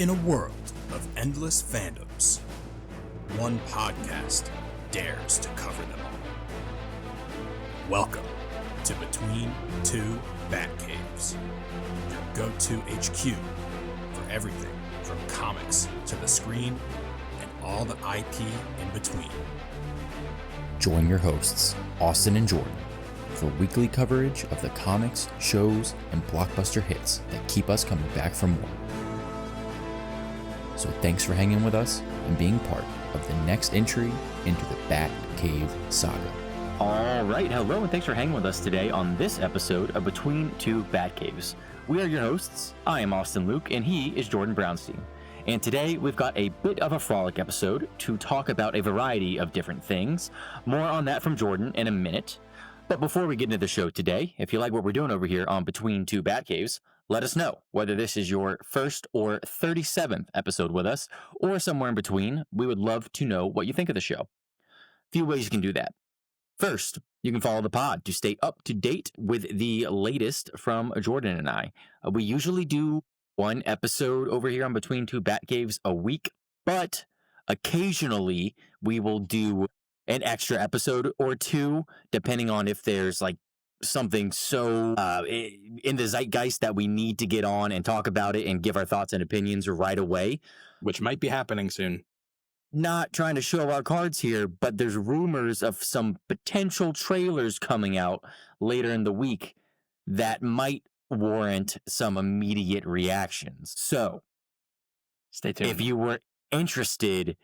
In a world of endless fandoms, one podcast dares to cover them all. Welcome to Between Two Batcaves, your go-to HQ for everything from comics to the screen and all the IP in between. Join your hosts, Austin and Jordan, for weekly coverage of the comics, shows, and blockbuster hits that keep us coming back for more. So thanks for hanging with us and being part of the next entry into the Batcave saga. All right, hello, and thanks for hanging with us today on this episode of Between Two Batcaves. We are your hosts. I am Austin Luke, and he is Jordan Brownstein. And today we've got a bit of a Frolic episode to talk about a variety of different things. More on that from Jordan in a minute. But before we get into the show today, if you like what we're doing over here on Between Two Batcaves, let us know whether this is your first or 37th episode with us, or somewhere in between. We would love to know what you think of the show. A few ways you can do that. First, you can follow the pod to stay up to date with the latest from Jordan and I. We usually do one episode over here on Between Two Batcaves a week, but occasionally we will do an extra episode or two, depending on if there's like something so in the zeitgeist that we need to get on and talk about it and give our thoughts and opinions right away. Which might be happening soon. Not trying to show our cards here, but there's rumors of some potential trailers coming out later in the week that might warrant some immediate reactions. So, Stay tuned. if you were interested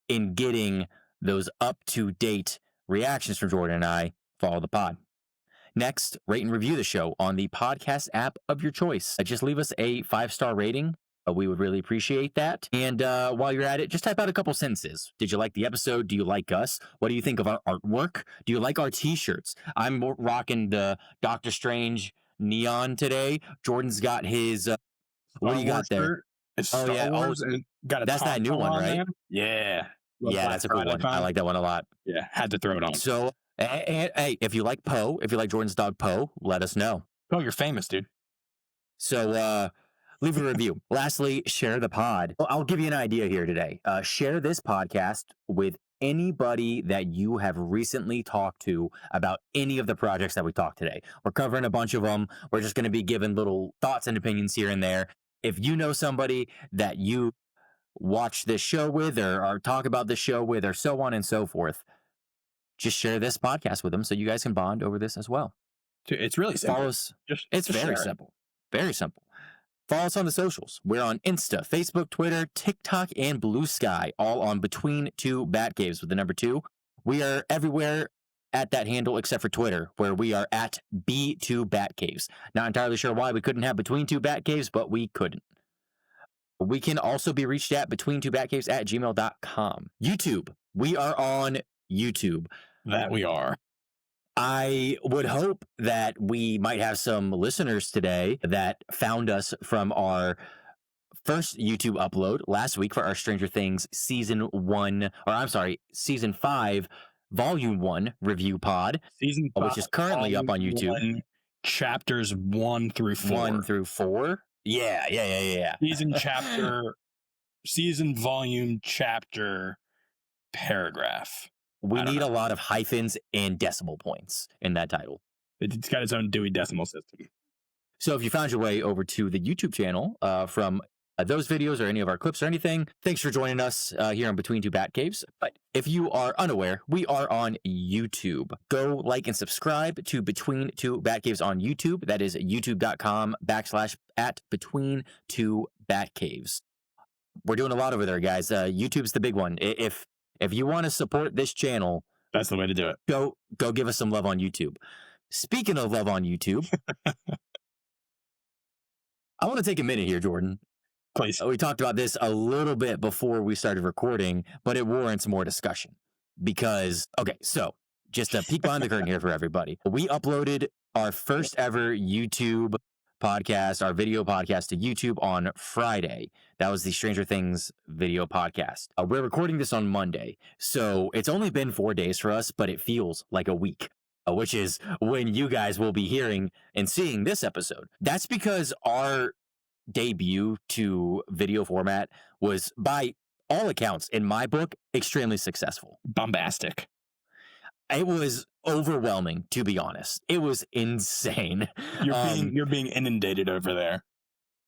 in getting those up-to-date reactions from Jordan and I, follow the pod. Next, rate and review the show on the podcast app of your choice. Just leave us a 5-star rating. We would really appreciate that. And while you're at it, just type out a couple sentences. Did you like the episode? Do you like us? What do you think of our artwork? Do you like our t-shirts? I'm rocking the Doctor Strange neon today. Jordan's got his... what do you got there? It's Star Wars and got a that's that new one, right? Man. Yeah. Yeah, that's a cool one. I like that one a lot. Yeah, had to throw it on. So, hey, if you like Poe, if you like Jordan's dog Poe, let us know. Oh, you're famous, dude. So, leave a review. Lastly, share the pod. Well, I'll give you an idea here today. Share this podcast with anybody that you have recently talked to about any of the projects that we talked today. We're covering a bunch of them. We're just going to be giving little thoughts and opinions here and there. If you know somebody that you watch this show with or talk about this show with or so on and so forth, just share this podcast with them so you guys can bond over this as well. Dude, it's really simple. It's very simple. Very simple. Follow us on the socials. We're on Insta, Facebook, Twitter, TikTok, and Blue Sky, all on Between Two Batcaves with the number 2. We are everywhere at that handle except for Twitter, where we are at B2 Batcaves. Not entirely sure why we couldn't have Between Two Batcaves, but we couldn't. We can also be reached at betweentwobatcaves@gmail.com. YouTube. We are on YouTube. That we are. I would hope that we might have some listeners today that found us from our first YouTube upload last week for our Stranger Things Season 5, Volume 1 review pod, Season 5, which is currently up on YouTube. Chapters 1 through 4. 1 through 4? Yeah. Season, volume, chapter, paragraph. We need a lot of hyphens and decimal points in that title. It's got its own Dewey Decimal System. So if you found your way over to the YouTube channel from those videos or any of our clips or anything, thanks for joining us here on Between Two Batcaves. But if you are unaware, we are on YouTube. Go like and subscribe to Between Two Batcaves on YouTube. That is youtube.com/@Between2Batcaves. We're doing a lot over there, guys. YouTube's the big one. If you want to support this channel, that's the way to do it. Go give us some love on YouTube. Speaking of love on YouTube, I want to take a minute here, Jordan. Please. We talked about this a little bit before we started recording, but it warrants more discussion. Because, okay, so just a peek behind the curtain here for everybody. We uploaded our first ever YouTube podcast, our video podcast to YouTube on Friday. That was the Stranger Things video podcast. We're recording this on Monday, so it's only been 4 days for us, but it feels like a week, which is when you guys will be hearing and seeing this episode. That's because our debut to video format was, by all accounts, in my book, extremely successful. Bombastic. It was overwhelming, to be honest. It was insane. You're being inundated over there.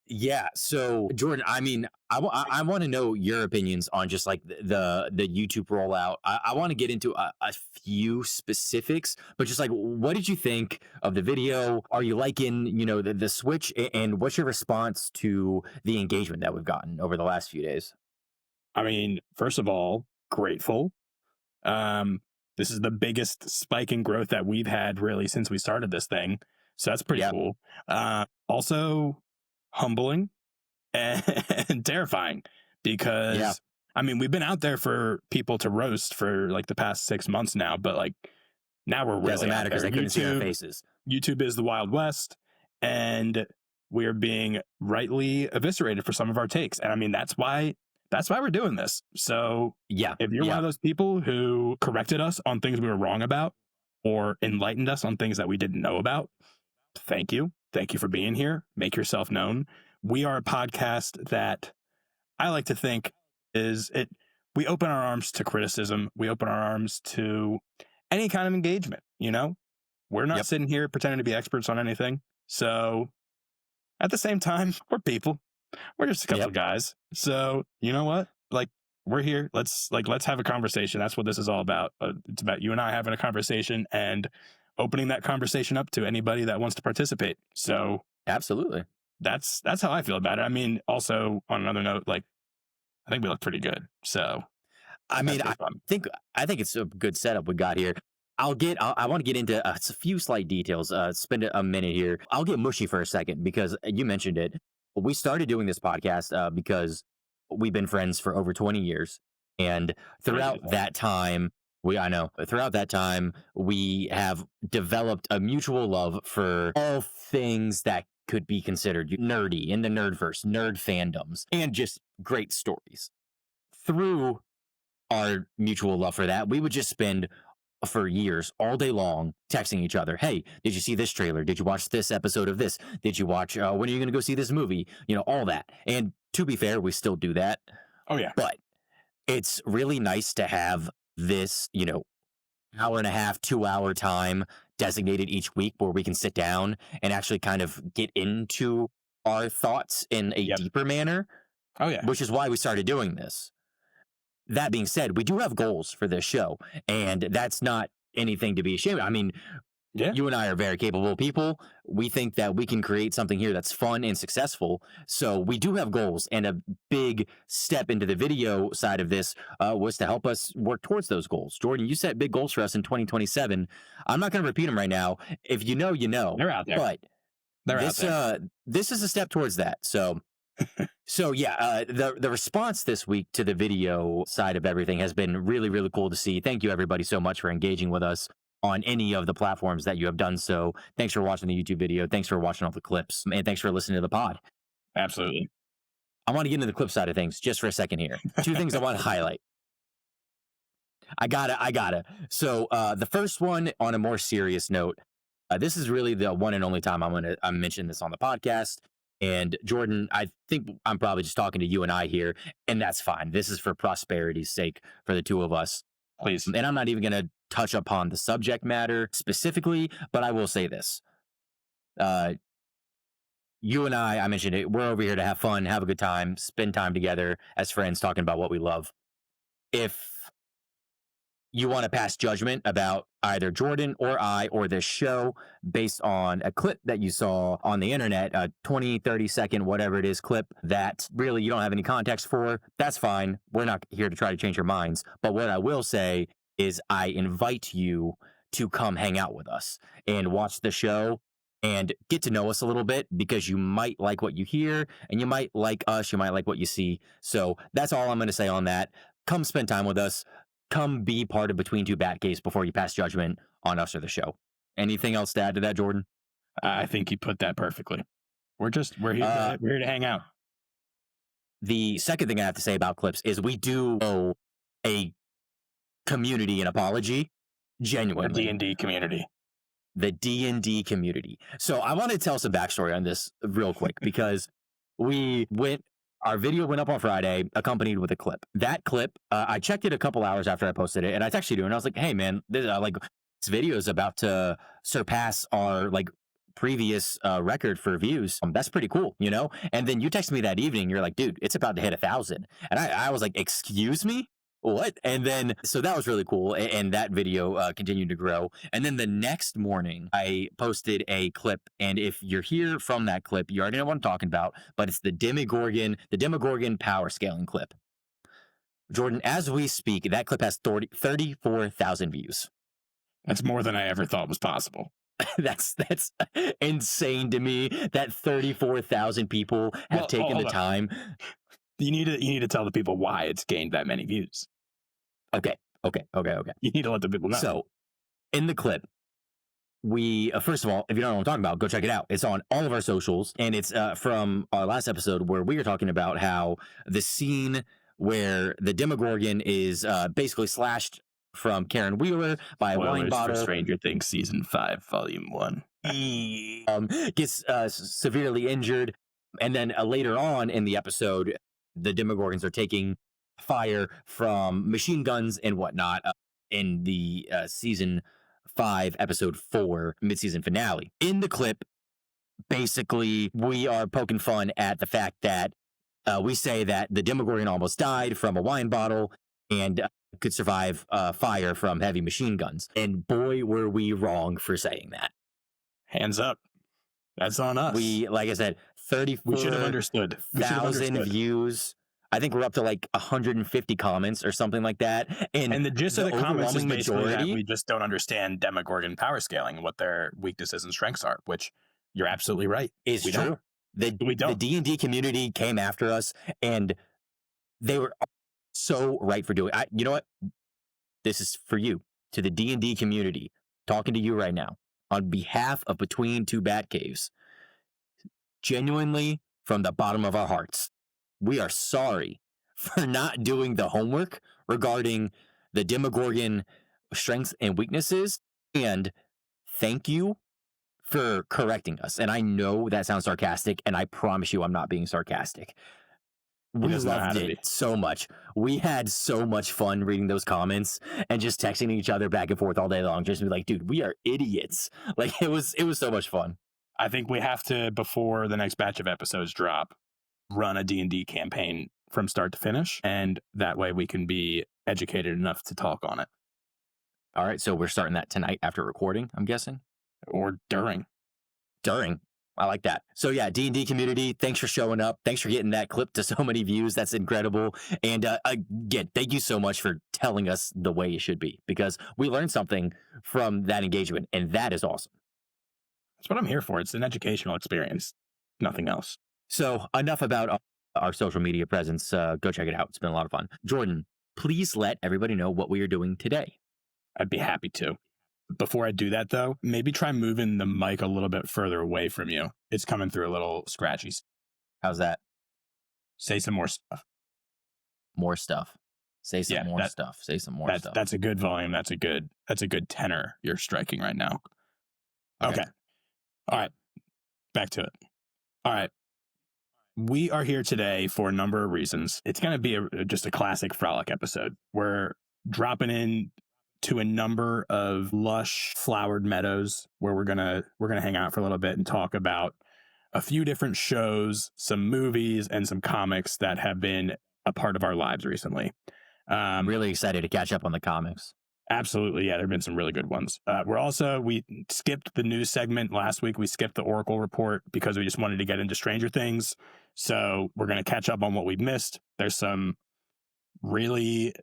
Yeah. So, Jordan, I mean, I want to know your opinions on just like the YouTube rollout. I want to get into a few specifics, but just like, what did you think of the video? Are you liking, the switch? And what's your response to the engagement that we've gotten over the last few days? I mean, first of all, grateful. This is the biggest spike in growth that we've had really since we started this thing. So that's pretty cool. Also humbling and terrifying because I mean, we've been out there for people to roast for like the past 6 months now, but like now we're really doesn't matter because they couldn't see our faces. YouTube is the Wild West, and we're being rightly eviscerated for some of our takes. And I mean, that's why we're doing this. So if you're one of those people who corrected us on things we were wrong about or enlightened us on things that we didn't know about, thank you. Thank you for being here. Make yourself known. We are a podcast that I like to think we open our arms to criticism. We open our arms to any kind of engagement, We're not sitting here pretending to be experts on anything. So at the same time, we're people. We're just a couple of guys. So you know what? Like, we're here. Let's have a conversation. That's what this is all about. It's about you and I having a conversation and opening that conversation up to anybody that wants to participate. So absolutely. That's how I feel about it. I mean, also on another note, like, I think we look pretty good. So I mean, I think it's a good setup we got here. I want to get into a few slight details. Spend a minute here. I'll get mushy for a second because you mentioned it. We started doing this podcast because we've been friends for over 20 years. And throughout that time, we have developed a mutual love for all things that could be considered nerdy in the nerdverse, nerd fandoms, and just great stories. Through our mutual love for that, we would just spend for years, all day long, texting each other. Hey, did you see this trailer? Did you watch this episode of this? Did you watch, when are you going to go see this movie? All that. And to be fair, we still do that. Oh, yeah. But it's really nice to have this, hour and a half, 2 hour time designated each week where we can sit down and actually kind of get into our thoughts in a deeper manner. Oh, yeah. Which is why we started doing this. That being said, we do have goals for this show, and that's not anything to be ashamed of. I mean, you and I are very capable people. We think that we can create something here that's fun and successful. So we do have goals, and a big step into the video side of this was to help us work towards those goals. Jordan, you set big goals for us in 2027. I'm not going to repeat them right now. If you know, you know. They're out there. But this is a step towards that. So... the response this week to the video side of everything has been really, really cool to see. Thank you, everybody, so much for engaging with us on any of the platforms that you have done so. Thanks for watching the YouTube video. Thanks for watching all the clips. And thanks for listening to the pod. Absolutely. I want to get into the clip side of things just for a second here. Two things I want to highlight. I gotta. So the first one, on a more serious note, this is really the one and only time I'm mentioning this on the podcast. And Jordan, I think I'm probably just talking to you and I here, and that's fine. This is for prosperity's sake for the two of us. Please. And I'm not even going to touch upon the subject matter specifically, but I will say this. You and I mentioned it, we're over here to have fun, have a good time, spend time together as friends talking about what we love. If you want to pass judgment about either Jordan or I or this show based on a clip that you saw on the internet, a 20, 30 second, whatever it is clip that really you don't have any context for, that's fine. We're not here to try to change your minds. But what I will say is I invite you to come hang out with us and watch the show and get to know us a little bit, because you might like what you hear and you might like us. You might like what you see. So that's all I'm going to say on that. Come spend time with us. Come be part of Between Two Batcaves before you pass judgment on us or the show. Anything else to add to that, Jordan? I think you put that perfectly. We're here to hang out. The second thing I have to say about clips is we do owe a community an apology. Genuinely. The D&D community. The D&D community. So I want to tell some backstory on this real quick, because our video went up on Friday, accompanied with a clip. That clip, I checked it a couple hours after I posted it, and I texted you, and I was like, "Hey, man, this video is about to surpass our previous record for views. That's pretty cool, you know?" And then you texted me that evening. You're like, "Dude, it's about to hit 1,000," and I was like, "Excuse me." What? And then, so that was really cool. And that video continued to grow. And then the next morning, I posted a clip. And if you're here from that clip, you already know what I'm talking about, but it's the Demogorgon power scaling clip. Jordan, as we speak, that clip has 34,000 views. That's more than I ever thought was possible. That's insane to me that 34,000 people have taken the time. You need to tell the people why it's gained that many views. Okay. You need to let the people know. So, in the clip, we first of all, if you don't know what I'm talking about, go check it out. It's on all of our socials, and it's from our last episode where we were talking about how the scene where the Demogorgon is basically slashed from Karen Wheeler by a wine bottle. For Stranger Things Season 5, Volume 1. Gets severely injured, and then later on in the episode, the Demogorgons are taking fire from machine guns and whatnot in the Season 5, Episode 4 mid-season finale. In the clip, basically, we are poking fun at the fact that we say that the Demogorgon almost died from a wine bottle and could survive fire from heavy machine guns. And boy, were we wrong for saying that. Hands up. That's on us. Like I said, 34,000 views. I think we're up to 150 comments or something like that. And the gist of the comments is basically that we just don't understand Demogorgon power scaling and what their weaknesses and strengths are, which you're absolutely right. It's true. The D&D community came after us, and they were so right for doing it. You know what? This is for you, to the D&D community, talking to you right now, on behalf of Between Two Batcaves. Genuinely, from the bottom of our hearts, we are sorry for not doing the homework regarding the Demogorgon strengths and weaknesses, and thank you for correcting us. And I know that sounds sarcastic, and I promise you I'm not being sarcastic. We loved it so much. We had so much fun reading those comments and just texting each other back and forth all day long. Just be like, dude, we are idiots. It was so much fun. I think we have to, before the next batch of episodes drop, run a D&D campaign from start to finish, and that way we can be educated enough to talk on it. All right, so we're starting that tonight after recording, I'm guessing? Or during. I like that. So yeah, D&D community, thanks for showing up. Thanks for getting that clip to so many views. That's incredible. And again, thank you so much for telling us the way it should be, because we learned something from that engagement, and that is awesome. That's what I'm here for. It's an educational experience, nothing else. So enough about our social media presence. Go check it out. It's been a lot of fun. Jordan, please let everybody know what we are doing today. I'd be happy to. Before I do that, though, maybe try moving the mic a little bit further away from you. It's coming through a little scratchy. How's that? Say some more stuff. More stuff. Say some more stuff. Say some more stuff. That's a good volume. That's a good tenor you're striking right now. Okay. All right. Back to it. All right. We are here today for a number of reasons. It's going to be just a classic Frolic episode. We're dropping in to a number of lush flowered meadows where we're gonna hang out for a little bit and talk about a few different shows, some movies, and some comics that have been a part of our lives recently. I'm really excited to catch up on the comics. Absolutely. Yeah, there have been some really good ones. We skipped the news segment last week. We skipped the Oracle report because we just wanted to get into Stranger Things. So we're going to catch up on what we've missed. There's some really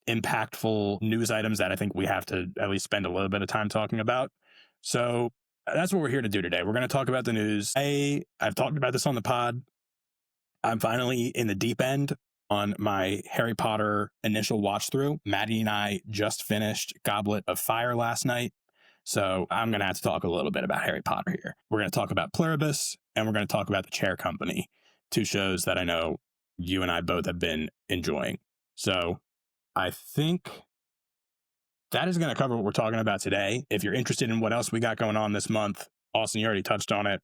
impactful news items that I think we have to at least spend a little bit of time talking about. So that's what we're here to do today. We're going to talk about the news. I've talked about this on the pod. I'm finally in the deep end on my Harry Potter initial watch through. Maddie and I just finished Goblet of Fire last night. So I'm going to have to talk a little bit about Harry Potter here. We're going to talk about Pluribus, and we're going to talk about The Chair Company, two shows that I know you and I both have been enjoying. So I think that is going to cover what we're talking about today. If you're interested in what else we got going on this month, Austin, you already touched on it.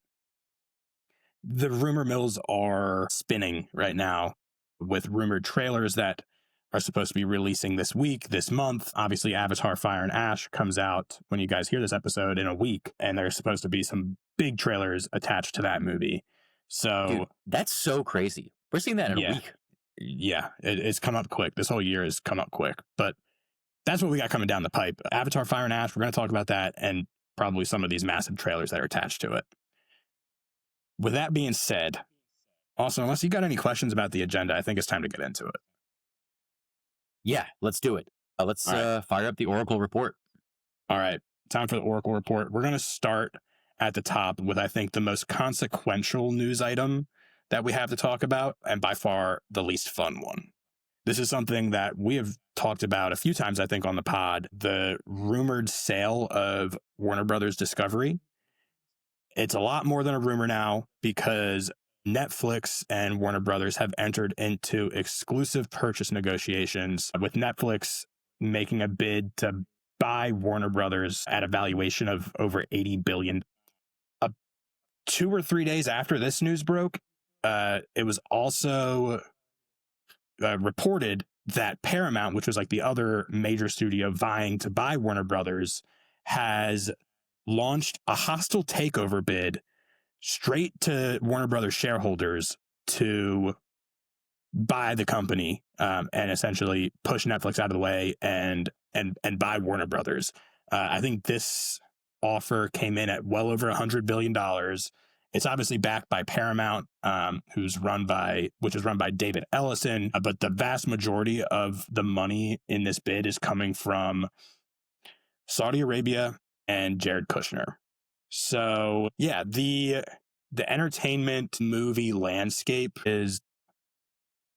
the rumor mills are spinning right now with rumored trailers that are supposed to be releasing this week, this month. Obviously, Avatar Fire and Ash comes out when you guys hear this episode in a week, and there's supposed to be some big trailers attached to that movie. So dude, that's so crazy. We're seeing that in a week. Yeah, it's come up quick. This whole year has come up quick. But that's what we got coming down the pipe. Avatar Fire and Ash, we're going to talk about that, and probably some of these massive trailers that are attached to it. With that being said, also, unless you got any questions about the agenda, I think it's time to get into it. Yeah, let's do it. Let's fire up the Oracle report. All right, time for the Oracle report. We're going to start at the top with, I think, the most consequential news item that we have to talk about, and by far the least fun one. This is something that we have talked about a few times, I think, on the pod, the rumored sale of Warner Brothers Discovery. It's a lot more than a rumor now because Netflix and Warner Brothers have entered into exclusive purchase negotiations, with Netflix making a bid to buy Warner Brothers at a valuation of over $80 billion. 2 or 3 days after this news broke, it was also reported that Paramount, which was like the other major studio vying to buy Warner Brothers, has launched a hostile takeover bid straight to Warner Brothers shareholders to buy the company, and essentially push Netflix out of the way and buy Warner Brothers. I think this offer came in at well over $100 billion. It's obviously backed by Paramount, which is run by David Ellison, but the vast majority of the money in this bid is coming from Saudi Arabia and Jared Kushner. So yeah, the entertainment movie landscape is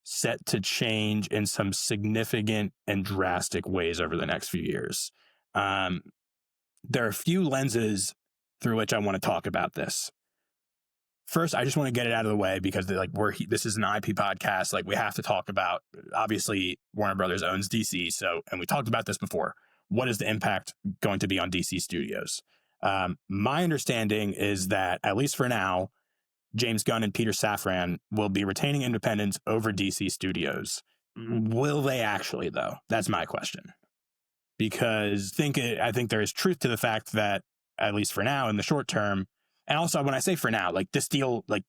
set to change in some significant and drastic ways over the next few years. There are a few lenses through which I want to talk about this. First, I just want to get it out of the way because this is an IP podcast. Like, we have to talk about, obviously, Warner Brothers owns DC. So, and we talked about this before. What is the impact going to be on DC Studios? My understanding is that, at least for now, James Gunn and Peter Safran will be retaining independence over DC Studios. Will they actually, though? That's my question. Because I think there is truth to the fact that, at least for now, in the short term, and also when I say for now, like, this deal, like,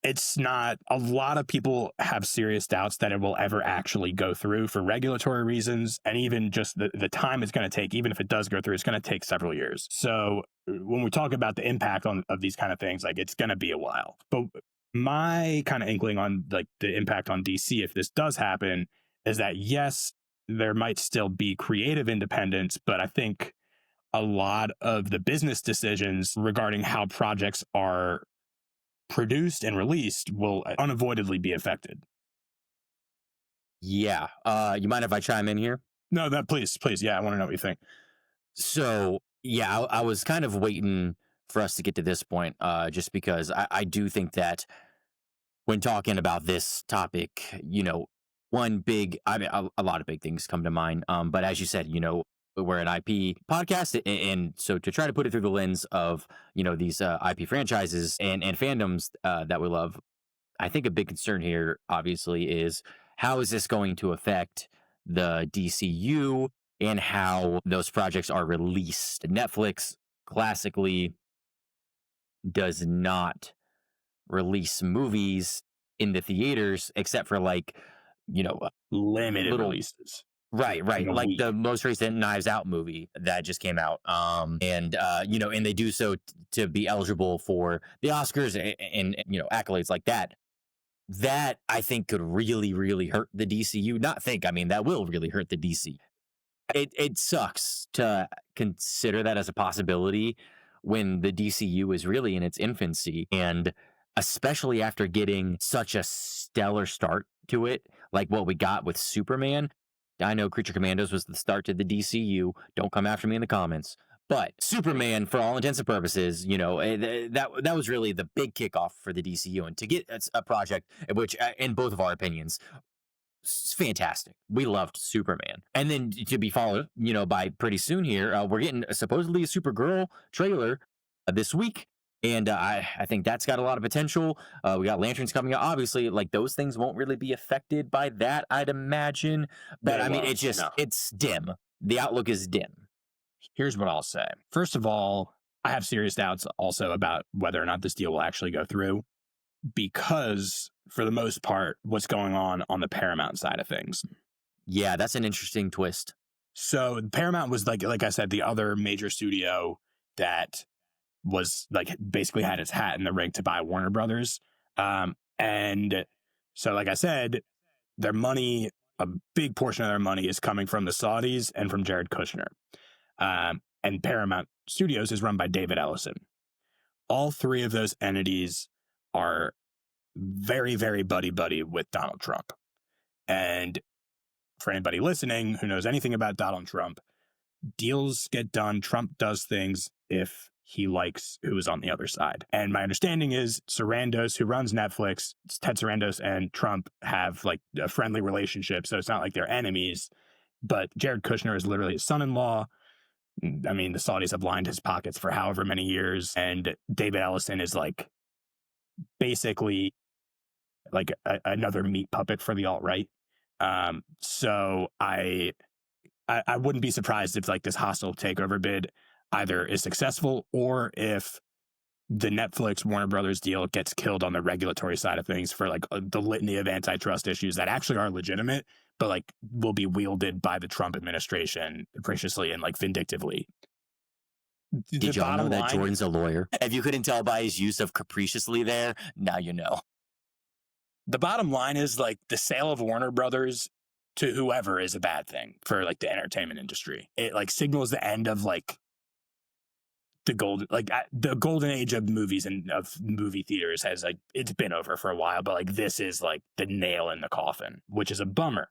it's not, a lot of people have serious doubts that it will ever actually go through for regulatory reasons. And even just the time it's going to take, even if it does go through, it's going to take several years. So when we talk about the impact of these kind of things, like, it's going to be a while. But my kind of inkling on, like, the impact on DC, if this does happen, is that yes, there might still be creative independence, but I think a lot of the business decisions regarding how projects are produced and released will unavoidably be affected. Yeah. You mind if I chime in here? No, please. Yeah, I want to know what you think. So, yeah, I was kind of waiting for us to get to this point, just because I do think that when talking about this topic, a lot of big things come to mind. But as you said, we're an IP podcast, and so to try to put it through the lens of these IP franchises and fandoms that we love, I think a big concern here obviously is how is this going to affect the DCU and how those projects are released. Netflix classically does not release movies in the theaters except for limited releases. Right. Like the most recent Knives Out movie that just came out. And they do so to be eligible for the Oscars and accolades like that. That I think could really, really hurt the DCU. That will really hurt the DC. It sucks to consider that as a possibility when the DCU is really in its infancy, and especially after getting such a stellar start to it, like what we got with Superman. I know Creature Commandos was the start to the DCU. Don't come after me in the comments. But Superman, for all intents and purposes, that was really the big kickoff for the DCU. And to get a project, which, in both of our opinions, is fantastic. We loved Superman. And then to be followed, by pretty soon here, we're getting supposedly a Supergirl trailer this week. And I think that's got a lot of potential. We got Lanterns coming out. Obviously, like those things won't really be affected by that, I'd imagine. But I mean, it's dim. The outlook is dim. Here's what I'll say. First of all, I have serious doubts also about whether or not this deal will actually go through, because for the most part, what's going on the Paramount side of things. Yeah, that's an interesting twist. So Paramount was like I said, the other major studio that was like basically had its hat in the ring to buy Warner Brothers. And so, like I said, their money, a big portion of their money is coming from the Saudis and from Jared Kushner. And Paramount Studios is run by David Ellison. All three of those entities are very, very buddy-buddy with Donald Trump. And for anybody listening who knows anything about Donald Trump, deals get done. Trump does things if he likes who is on the other side. And my understanding is Sarandos, who runs Netflix, Ted Sarandos and Trump have like a friendly relationship. So it's not like they're enemies. But Jared Kushner is literally his son-in-law. I mean, the Saudis have lined his pockets for however many years. And David Ellison is like basically like another meat puppet for the alt-right. So I wouldn't be surprised if like this hostile takeover bid either is successful or if the Netflix Warner Brothers deal gets killed on the regulatory side of things for like the litany of antitrust issues that actually are legitimate, but like will be wielded by the Trump administration capriciously and like vindictively. Did y'all know that Jordan's a lawyer? If you couldn't tell by his use of capriciously there, now you know. The bottom line is like the sale of Warner Brothers to whoever is a bad thing for like the entertainment industry. It like signals the end of like the golden age of movies and of movie theaters has like, it's been over for a while, but like this is like the nail in the coffin, which is a bummer.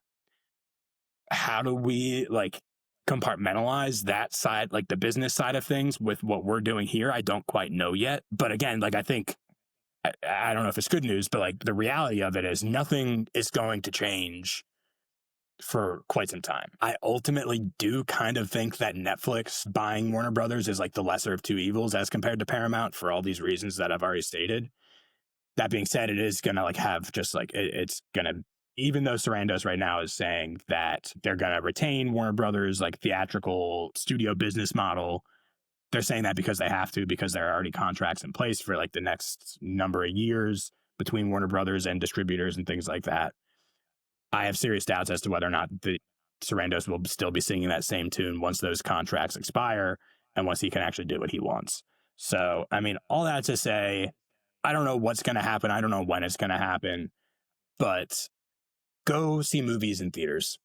How do we like compartmentalize that side, like the business side of things with what we're doing here? I don't quite know yet. But again, like I think, I don't know if it's good news, but like the reality of it is nothing is going to change for quite some time. I ultimately do kind of think that Netflix buying Warner Brothers is like the lesser of two evils as compared to Paramount for all these reasons that I've already stated. That being said, it is going to like have just like, it's going to, even though Sarandos right now is saying that they're going to retain Warner Brothers like theatrical studio business model, they're saying that because they have to, because there are already contracts in place for like the next number of years between Warner Brothers and distributors and things like that. I have serious doubts as to whether or not the Sarandos will still be singing that same tune once those contracts expire and once he can actually do what he wants. So, I mean, all that to say, I don't know what's going to happen. I don't know when it's going to happen, but go see movies in theaters.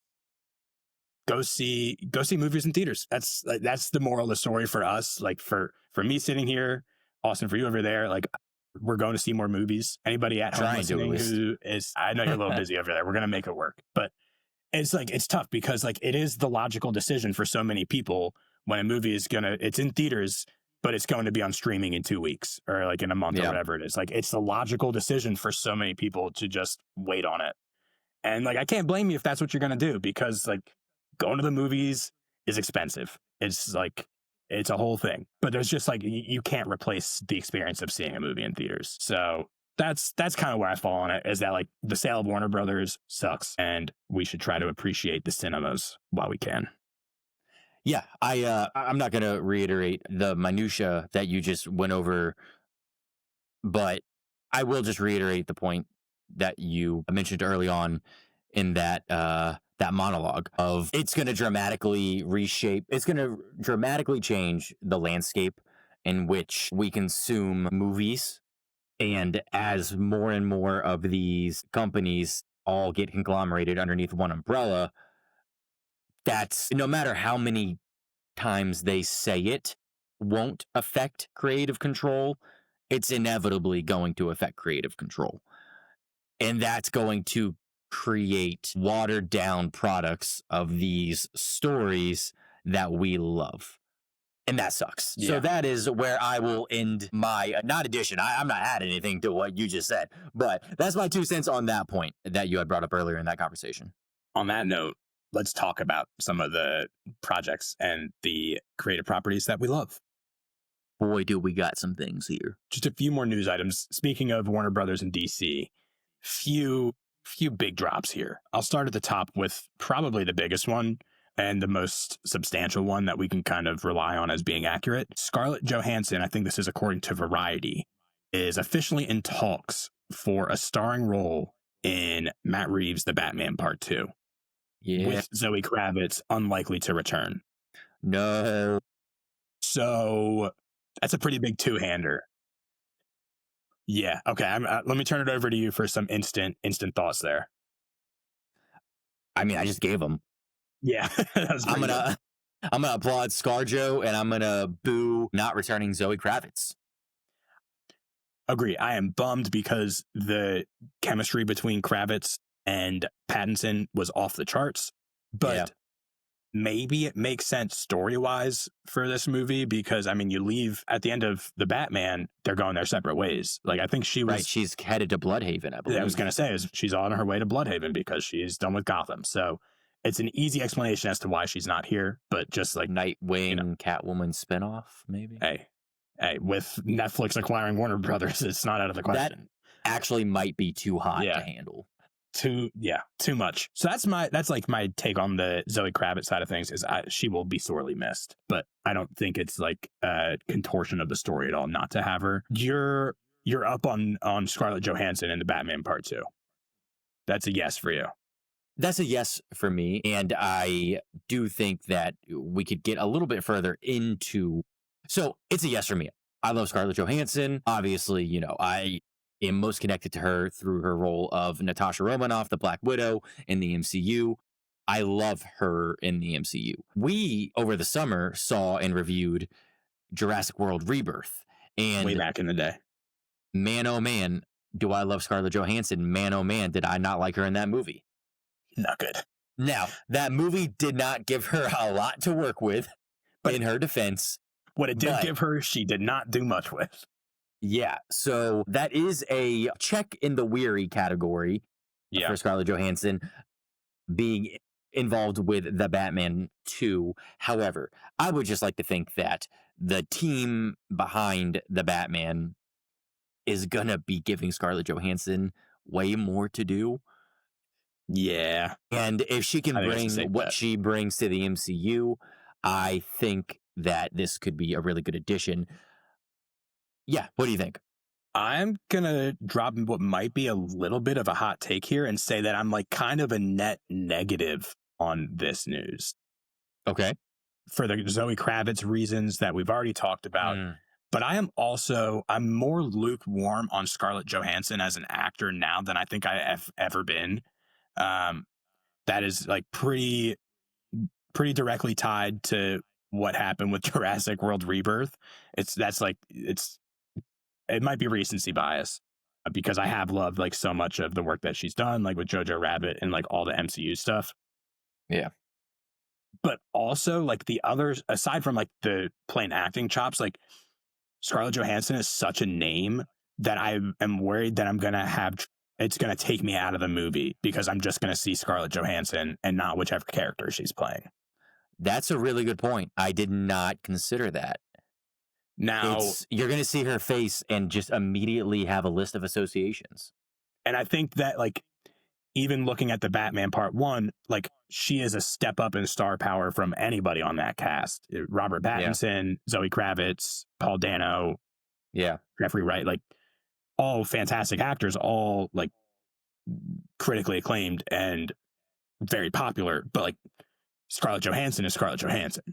Go see movies in theaters. That's the moral of the story for us. Like for me sitting here, Austin, for you over there, like we're going to see more movies. Anybody at home listening who is, I know you're a little busy over there. We're going to make it work, but it's like, it's tough because like it is the logical decision for so many people when a movie is it's in theaters, but it's going to be on streaming in 2 weeks or like in a month or whatever it is. Like it's the logical decision for so many people to just wait on it. And like, I can't blame you if that's what you're going to do because like going to the movies is expensive. It's like, it's a whole thing, but there's just like, you can't replace the experience of seeing a movie in theaters. So that's kind of where I fall on it, is that like the sale of Warner Brothers sucks and we should try to appreciate the cinemas while we can. Yeah, I'm not going to reiterate the minutia that you just went over, but I will just reiterate the point that you mentioned early on in that that monologue of it's going to dramatically reshape, it's going to dramatically change the landscape in which we consume movies. And as more and more of these companies all get conglomerated underneath one umbrella, that's, no matter how many times they say it, won't affect creative control, it's inevitably going to affect creative control. And that's going to create watered down products of these stories that we love. And that sucks. Yeah. So that is where I will end my, not addition, I'm not adding anything to what you just said, but that's my 2 cents on that point that you had brought up earlier in that conversation. On that note, let's talk about some of the projects and the creative properties that we love. boy, do we got some things here. Just a few more news items. Speaking of Warner Brothers and DC, few big drops here. I'll start at the top with probably the biggest one and the most substantial one that we can kind of rely on as being accurate. Scarlett Johansson, I think this is according to Variety, is officially in talks for a starring role in Matt Reeves' The Batman Part 2. Yeah. With Zoe Kravitz unlikely to return. No. So that's a pretty big two-hander. Yeah. Okay. Let me turn it over to you for some instant thoughts there. I mean, I just gave them. Yeah. I'm gonna applaud ScarJo, and I'm gonna boo not returning Zoe Kravitz. Agree. I am bummed because the chemistry between Kravitz and Pattinson was off the charts, but maybe it makes sense story-wise for this movie because, I mean, you leave at the end of The Batman, they're going their separate ways. Like, I think she was... Right, she's headed to Bloodhaven, I believe. Yeah, I was going to say, she's on her way to Bloodhaven because she's done with Gotham. So it's an easy explanation as to why she's not here, but just like... Nightwing, Catwoman spinoff, maybe? Hey, with Netflix acquiring Warner Brothers, it's not out of the question. That actually might be too hot to handle. Too much. So that's like my take on the Zoe Kravitz side of things is she will be sorely missed, but I don't think it's like a contortion of the story at all not to have her. You're up on Scarlett Johansson in the Batman Part 2. That's a yes for you. That's a yes for me, and I do think that we could get a little bit further into. So it's a yes for me. I love Scarlett Johansson. Obviously, I am most connected to her through her role of Natasha Romanoff, the Black Widow in the MCU. I love her in the MCU. We, over the summer, saw and reviewed Jurassic World Rebirth. And way back in the day. Man, oh man, do I love Scarlett Johansson. Man, oh man, did I not like her in that movie. Not good. Now, that movie did not give her a lot to work with, but in her defense. What it did give her, she did not do much with. Yeah, so that is a check in the weary category for Scarlett Johansson being involved with the Batman 2. However, I would just like to think that the team behind the Batman is going to be giving Scarlett Johansson way more to do. Yeah. And if she can bring what she brings to the MCU, I think that this could be a really good addition. Yeah, what do you think? I'm going to drop what might be a little bit of a hot take here and say that I'm like kind of a net negative on this news. Okay. For the Zoe Kravitz reasons that we've already talked about. But I'm more lukewarm on Scarlett Johansson as an actor now than I think I have ever been. That is like pretty directly tied to what happened with Jurassic World Rebirth. It might be recency bias because I have loved like so much of the work that she's done, like with Jojo Rabbit and like all the MCU stuff. Yeah. But also like the others, aside from like the plain acting chops, like Scarlett Johansson is such a name that I am worried that it's going to take me out of the movie because I'm just going to see Scarlett Johansson and not whichever character she's playing. That's a really good point. I did not consider that. Now, you're going to see her face and just immediately have a list of associations. And I think that, like, even looking at the Batman Part 1, like, she is a step up in star power from anybody on that cast. Robert Pattinson, Zoe Kravitz, Paul Dano, Jeffrey Wright, like, all fantastic actors, all, like, critically acclaimed and very popular. But, like, Scarlett Johansson is Scarlett Johansson.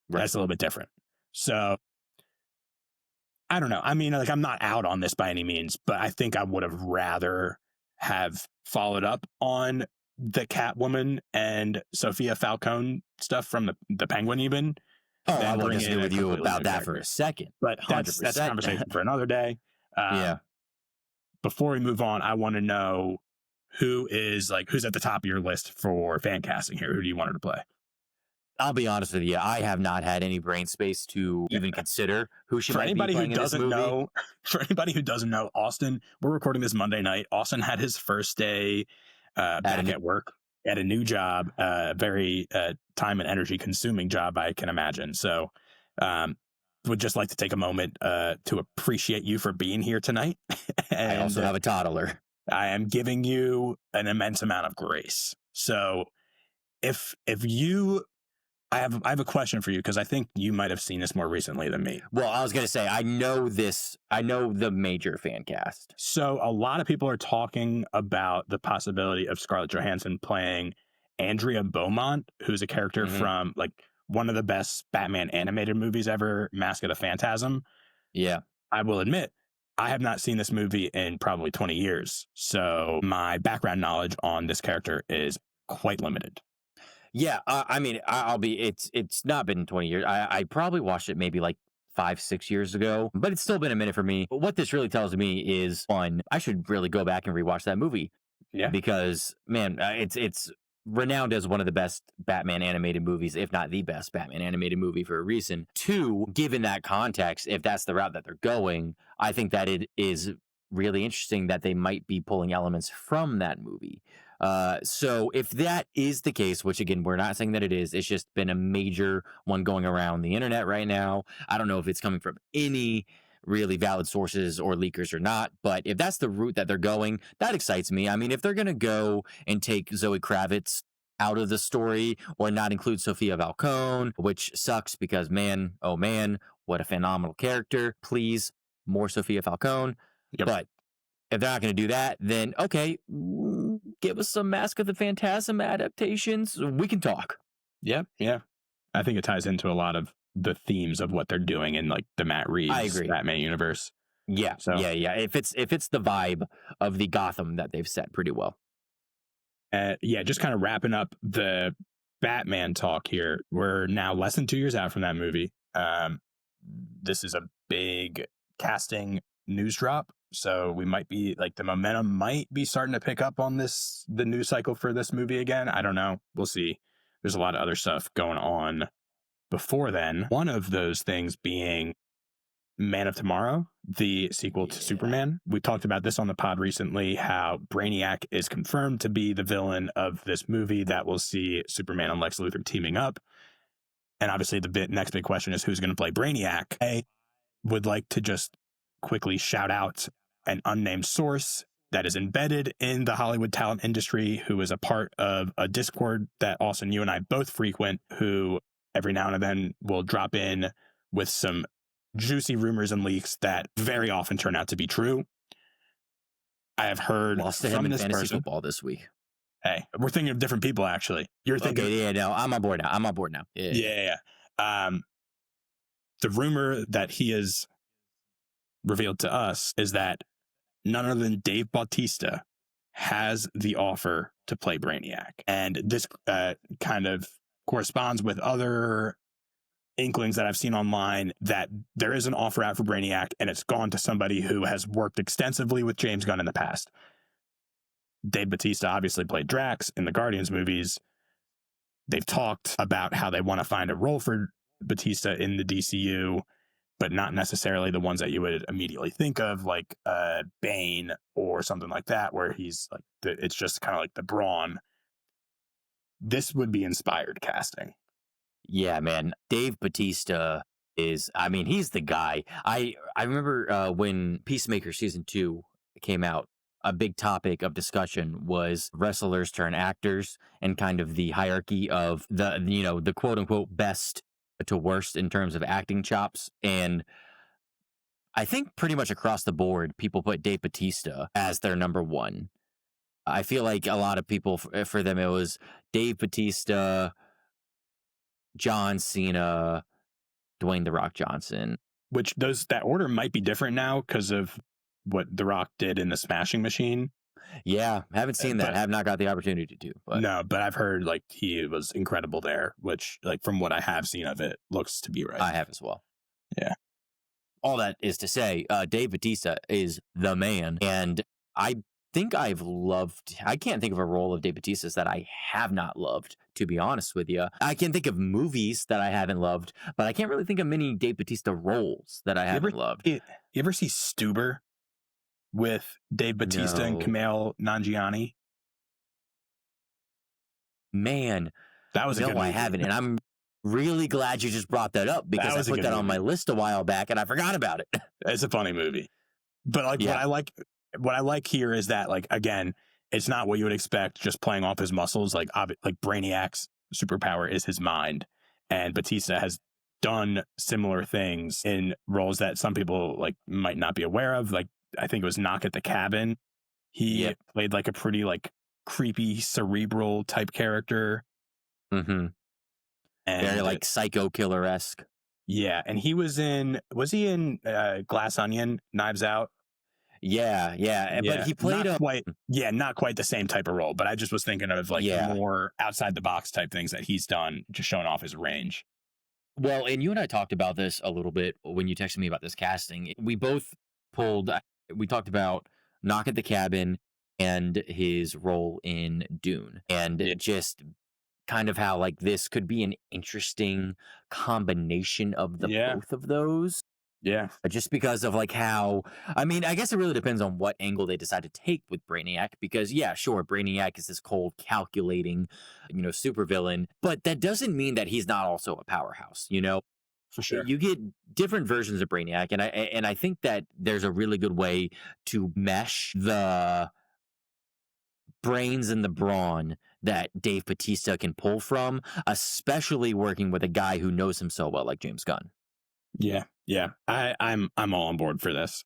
Right. That's a little bit different. So I don't know. I mean, like, I'm not out on this by any means, but I think I would have rather have followed up on the Catwoman and Sophia Falcone stuff from the Penguin even. Oh, I will disagree with you about that for a second. But that's a conversation for another day. Before we move on, I want to know who's at the top of your list for fan casting here. Who do you want her to play? I'll be honest with you. I have not had any brain space to even consider who she might be playing in this movie. For anybody who doesn't know, Austin, we're recording this Monday night. Austin had his first day back at work at a new job, very time and energy consuming job, I can imagine. So would just like to take a moment to appreciate you for being here tonight. And I also have a toddler. I am giving you an immense amount of grace. So if you, I have a question for you, because I think you might have seen this more recently than me. Well, I was going to say, I know the major fan cast. So a lot of people are talking about the possibility of Scarlett Johansson playing Andrea Beaumont, who's a character from like one of the best Batman animated movies ever, Mask of the Phantasm. Yeah. I will admit, I have not seen this movie in probably 20 years. So my background knowledge on this character is quite limited. Yeah. I mean, it's not been 20 years. I probably watched it maybe like 5-6 years ago, but it's still been a minute for me. But what this really tells me is, one, I should really go back and rewatch that movie. Yeah. Because, man, it's renowned as one of the best Batman animated movies, if not the best Batman animated movie, for a reason. Two, given that context, if that's the route that they're going, I think that it is really interesting that they might be pulling elements from that movie. So if that is the case, which again, we're not saying that it is, it's just been a major one going around the internet right now. I don't know if it's coming from any really valid sources or leakers or not, but if that's the route that they're going, that excites me. I mean, if they're going to go and take Zoe Kravitz out of the story or not include Sophia Falcone, which sucks because man, oh man, what a phenomenal character. Please, more Sophia Falcone. Yep. But if they're not going to do that, then okay, give us some Mask of the Phantasm adaptations. We can talk. Yeah. I think it ties into a lot of the themes of what they're doing in like the Matt Reeves Batman universe. Yeah. So yeah. If it's the vibe of the Gotham that they've set pretty well. Just kind of wrapping up the Batman talk here. We're now less than 2 years out from that movie. This is a big casting news drop. So we might be like the momentum might be starting to pick up on the news cycle for this movie again. I don't know. We'll see. There's a lot of other stuff going on before then. One of those things being Man of Tomorrow, the sequel to Superman. We talked about this on the pod recently, how Brainiac is confirmed to be the villain of this movie that will see Superman and Lex Luthor teaming up. And obviously the next big question is who's going to play Brainiac. I would like to just quickly shout out an unnamed source that is embedded in the Hollywood talent industry, who is a part of a Discord that Austin, you and I both frequent, who every now and then will drop in with some juicy rumors and leaks that very often turn out to be true. I have heard lost to him in fantasy football this week. Hey, we're thinking of different people, actually. You're thinking, okay, yeah, no, I'm on board now. Yeah. The rumor that he has revealed to us is that none other than Dave Bautista has the offer to play Brainiac. And this kind of corresponds with other inklings that I've seen online that there is an offer out for Brainiac and it's gone to somebody who has worked extensively with James Gunn in the past. Dave Bautista obviously played Drax in the Guardians movies. They've talked about how they want to find a role for Bautista in the DCU, but not necessarily the ones that you would immediately think of, like Bane or something like that, where he's like, it's just kind of like the brawn. This would be inspired casting. Yeah, man. Dave Bautista is, I mean, he's the guy. I remember when Peacemaker season 2 came out, a big topic of discussion was wrestlers turn actors and kind of the hierarchy of the quote unquote best to worst in terms of acting chops. And I think pretty much across the board, people put Dave Bautista as their number one. I feel like a lot of people, for them, it was Dave Bautista, John Cena, Dwayne "The Rock" Johnson. Which that order might be different now because of what The Rock did in the Smashing Machine. Yeah, haven't seen that. Have not got the opportunity to. But. No, but I've heard like he was incredible there, which like from what I have seen of it looks to be right. I have as well. Yeah. All that is to say, Dave Bautista is the man, and I think I can't think of a role of Dave Bautista's that I have not loved, to be honest with you. I can think of movies that I haven't loved, but I can't really think of many Dave Bautista roles that I haven't loved. You ever see Stuber with Dave Bautista and Kumail Nanjiani? Man, that was a good movie. I haven't, and Really glad you just brought that up because I put that on my list a while back and I forgot about it. It's a funny movie. But like what I like here is that, like, again, it's not what you would expect just playing off his muscles. Like Brainiac's superpower is his mind, and Batista has done similar things in roles that some people like might not be aware of. Like, I think it was Knock at the Cabin. He played like a pretty like creepy cerebral type character. Mm-hmm. And very like psycho killer-esque. Yeah, and was he in Glass Onion, Knives Out? Yeah, but he played not quite the same type of role, but I just was thinking of like the more outside the box type things that he's done, just showing off his range. Well, and you and I talked about this a little bit when you texted me about this casting. We talked about Knock at the Cabin and his role in Dune, and just kind of how like this could be an interesting combination of the both of those. Yeah. Just because of like how, I mean, I guess it really depends on what angle they decide to take with Brainiac, because sure, Brainiac is this cold, calculating, supervillain, but that doesn't mean that he's not also a powerhouse, For sure. You get different versions of Brainiac, and I think that there's a really good way to mesh the brains and the brawn that Dave Bautista can pull from, especially working with a guy who knows him so well like James Gunn. Yeah. I'm all on board for this.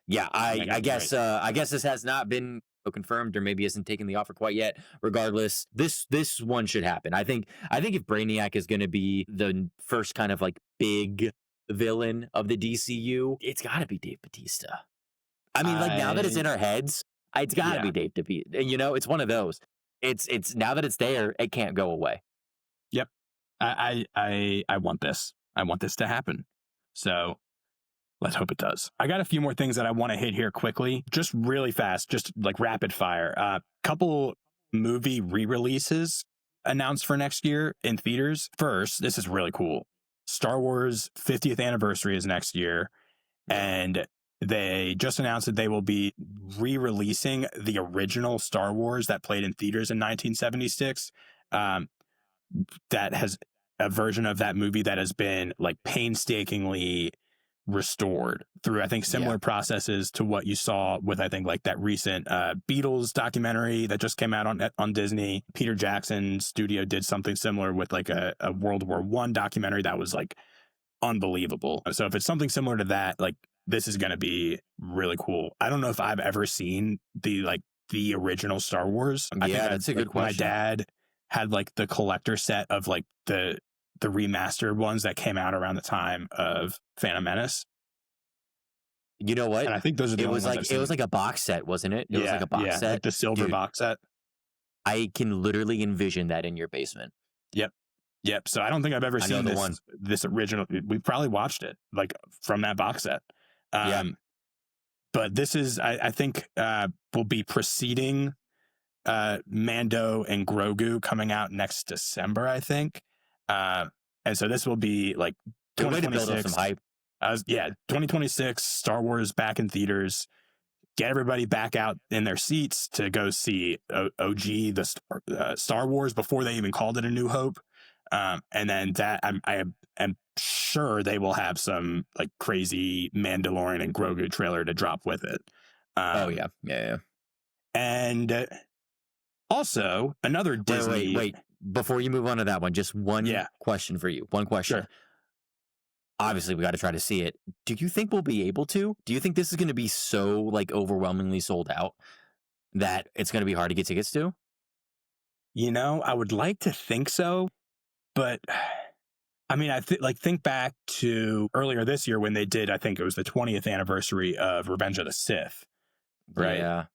Yeah, I guess this has not been confirmed, or maybe isn't taking the offer quite yet. Regardless, this one should happen. I think if Brainiac is going to be the first kind of like big villain of the DCU, it's got to be Dave Bautista. I mean, like now that it's in our heads, it's got to be Dave Bautista. It's one of those. It's now that it's there, it can't go away. Yep. I want this. I want this to happen. So let's hope it does. I got a few more things that I want to hit here quickly, just really fast, just like rapid fire. Couple movie re-releases announced for next year in theaters. First, this is really cool. Star Wars 50th anniversary is next year, and they just announced that they will be re-releasing the original Star Wars that played in theaters in 1976. That has a version of that movie that has been like painstakingly restored through, I think, similar processes to what you saw with, I think, like that recent Beatles documentary that just came out on Disney. Peter Jackson's studio did something similar with like a World War I documentary that was like unbelievable. So if it's something similar to that, like this is going to be really cool. I don't know if I've ever seen the original Star Wars. I think that's a good question. My dad had like the collector set of like the remastered ones that came out around the time of Phantom Menace. You know what? And I think those are the only ones it was like a box set, wasn't it? It was like a box set. Like the silver box set. I can literally envision that in your basement. Yep. So I don't think I've ever seen this original. We probably watched it like from that box set. But this is, I think, will be preceding Mando and Grogu coming out next December, I think. And so this will be like 2026. Some hype. 2026, Star Wars back in theaters. Get everybody back out in their seats to go see OG, the Star Wars, before they even called it A New Hope. And then that I am sure they will have some like crazy Mandalorian and Grogu trailer to drop with it. Yeah. And also another Disney. Wait. Before you move on to that one, just one question for you. One question. Sure. Obviously, we got to try to see it. Do you think we'll be able to? Do you think this is going to be so like overwhelmingly sold out that it's going to be hard to get tickets to? I would like to think so, but I mean, think back to earlier this year when they did, I think it was the 20th anniversary of Revenge of the Sith, right? Yeah.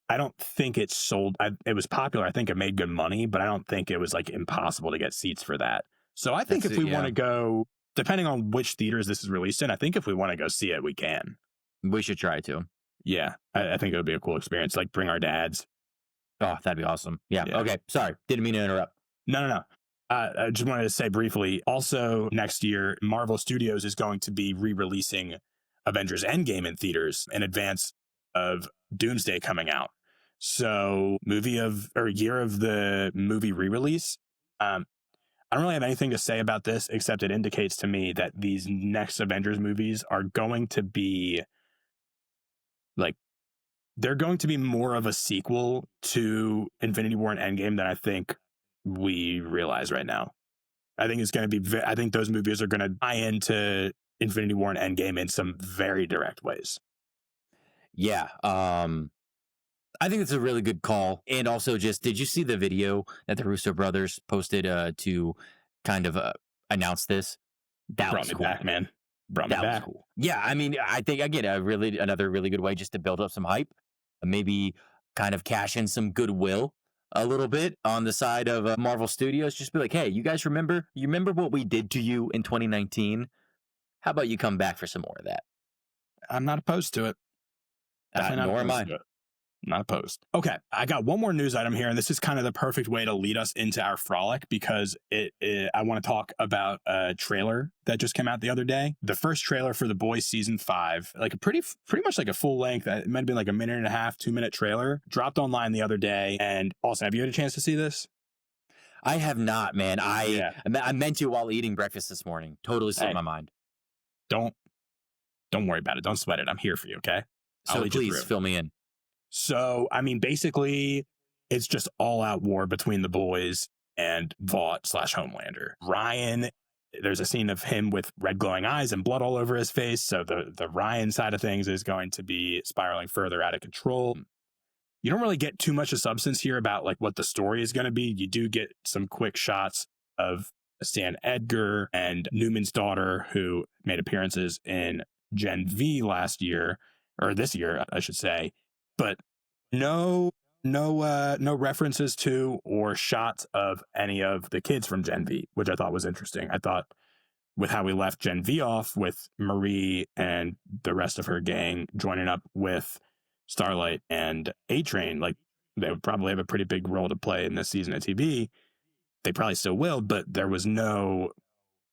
I don't think it sold. It was popular. I think it made good money, but I don't think it was like impossible to get seats for that. So I think if we want to go, depending on which theaters this is released in, I think if we want to go see it, we can. We should try to. Yeah. I think it would be a cool experience. Like bring our dads. Oh, that'd be awesome. Yeah. Okay. Sorry. Didn't mean to interrupt. No. I just wanted to say briefly, also next year, Marvel Studios is going to be re-releasing Avengers Endgame in theaters in advance of Doomsday coming out. So year of the movie re-release. I don't really have anything to say about this, except it indicates to me that these next Avengers movies are going to be like, they're going to be more of a sequel to Infinity War and Endgame than I think we realize right now. I think it's going to be, I think those movies are going to tie into Infinity War and Endgame in some very direct ways. Yeah. I think it's a really good call. And also, just did you see the video that the Russo brothers posted to kind of announce this? That brought me cool. Back, man. Brought me back. Was cool. Yeah, I mean, I think again, another really good way just to build up some hype, maybe kind of cash in some goodwill a little bit on the side of Marvel Studios. Just be like, hey, you guys remember? You remember what we did to you in 2019? How about you come back for some more of that? I'm not opposed to it. Definitely not opposed to it. Not opposed. Okay, I got one more news item here, and this is kind of the perfect way to lead us into our frolic, because I want to talk about a trailer that just came out the other day. The first trailer for The Boys season 5, like a pretty much like a full length. It might have been like a 1.5 2-minute trailer. Dropped online the other day. And Austin, have you had a chance to see this? I have not, man. I meant to while eating breakfast this morning. Totally slipped my mind. Don't worry about it. Don't sweat it. I'm here for you. Okay. So please fill me in. So, I mean, basically, it's just all out war between the boys and Vought / Homelander. Ryan, there's a scene of him with red glowing eyes and blood all over his face. So the Ryan side of things is going to be spiraling further out of control. You don't really get too much of substance here about like what the story is going to be. You do get some quick shots of Stan Edgar and Newman's daughter, who made appearances in Gen V last year, or this year, I should say. But no references to or shots of any of the kids from Gen V, which I thought was interesting. I thought with how we left Gen V off with Marie and the rest of her gang joining up with Starlight and A-Train, like they would probably have a pretty big role to play in this season of TV. They probably still will, but there was no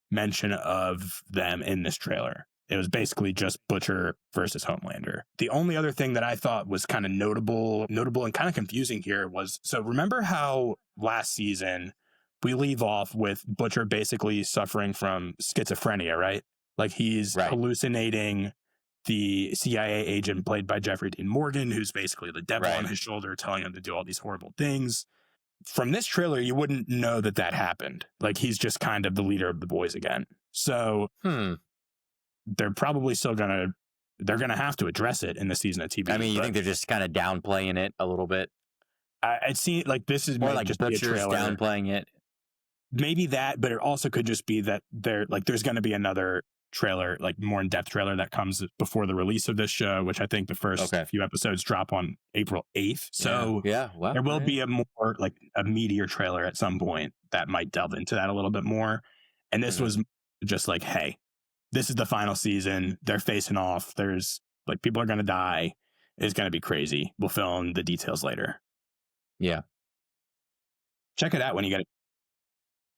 mention of them in this trailer. It was basically just Butcher versus Homelander. The only other thing that I thought was kind of notable and kind of confusing here was, so remember how last season we leave off with Butcher basically suffering from schizophrenia, right? Like he's hallucinating the CIA agent played by Jeffrey Dean Morgan, who's basically the devil on his shoulder telling him to do all these horrible things. From this trailer, you wouldn't know that happened. Like he's just kind of the leader of the boys again. So they're probably still gonna have to address it in the season of TV. I mean, you think they're just kind of downplaying it a little bit? I'd see like this is more like just Butcher's downplaying it. Maybe that, but it also could just be that there's going to be another trailer, like more in-depth trailer that comes before the release of this show, which I think the first few episodes drop on April 8th. So there will be a more like a meatier trailer at some point that might delve into that a little bit more. And this was just like, hey, this is the final season. They're facing off. There's like people are going to die. It's going to be crazy. We'll fill in the details later. Yeah. Check it out when you get it.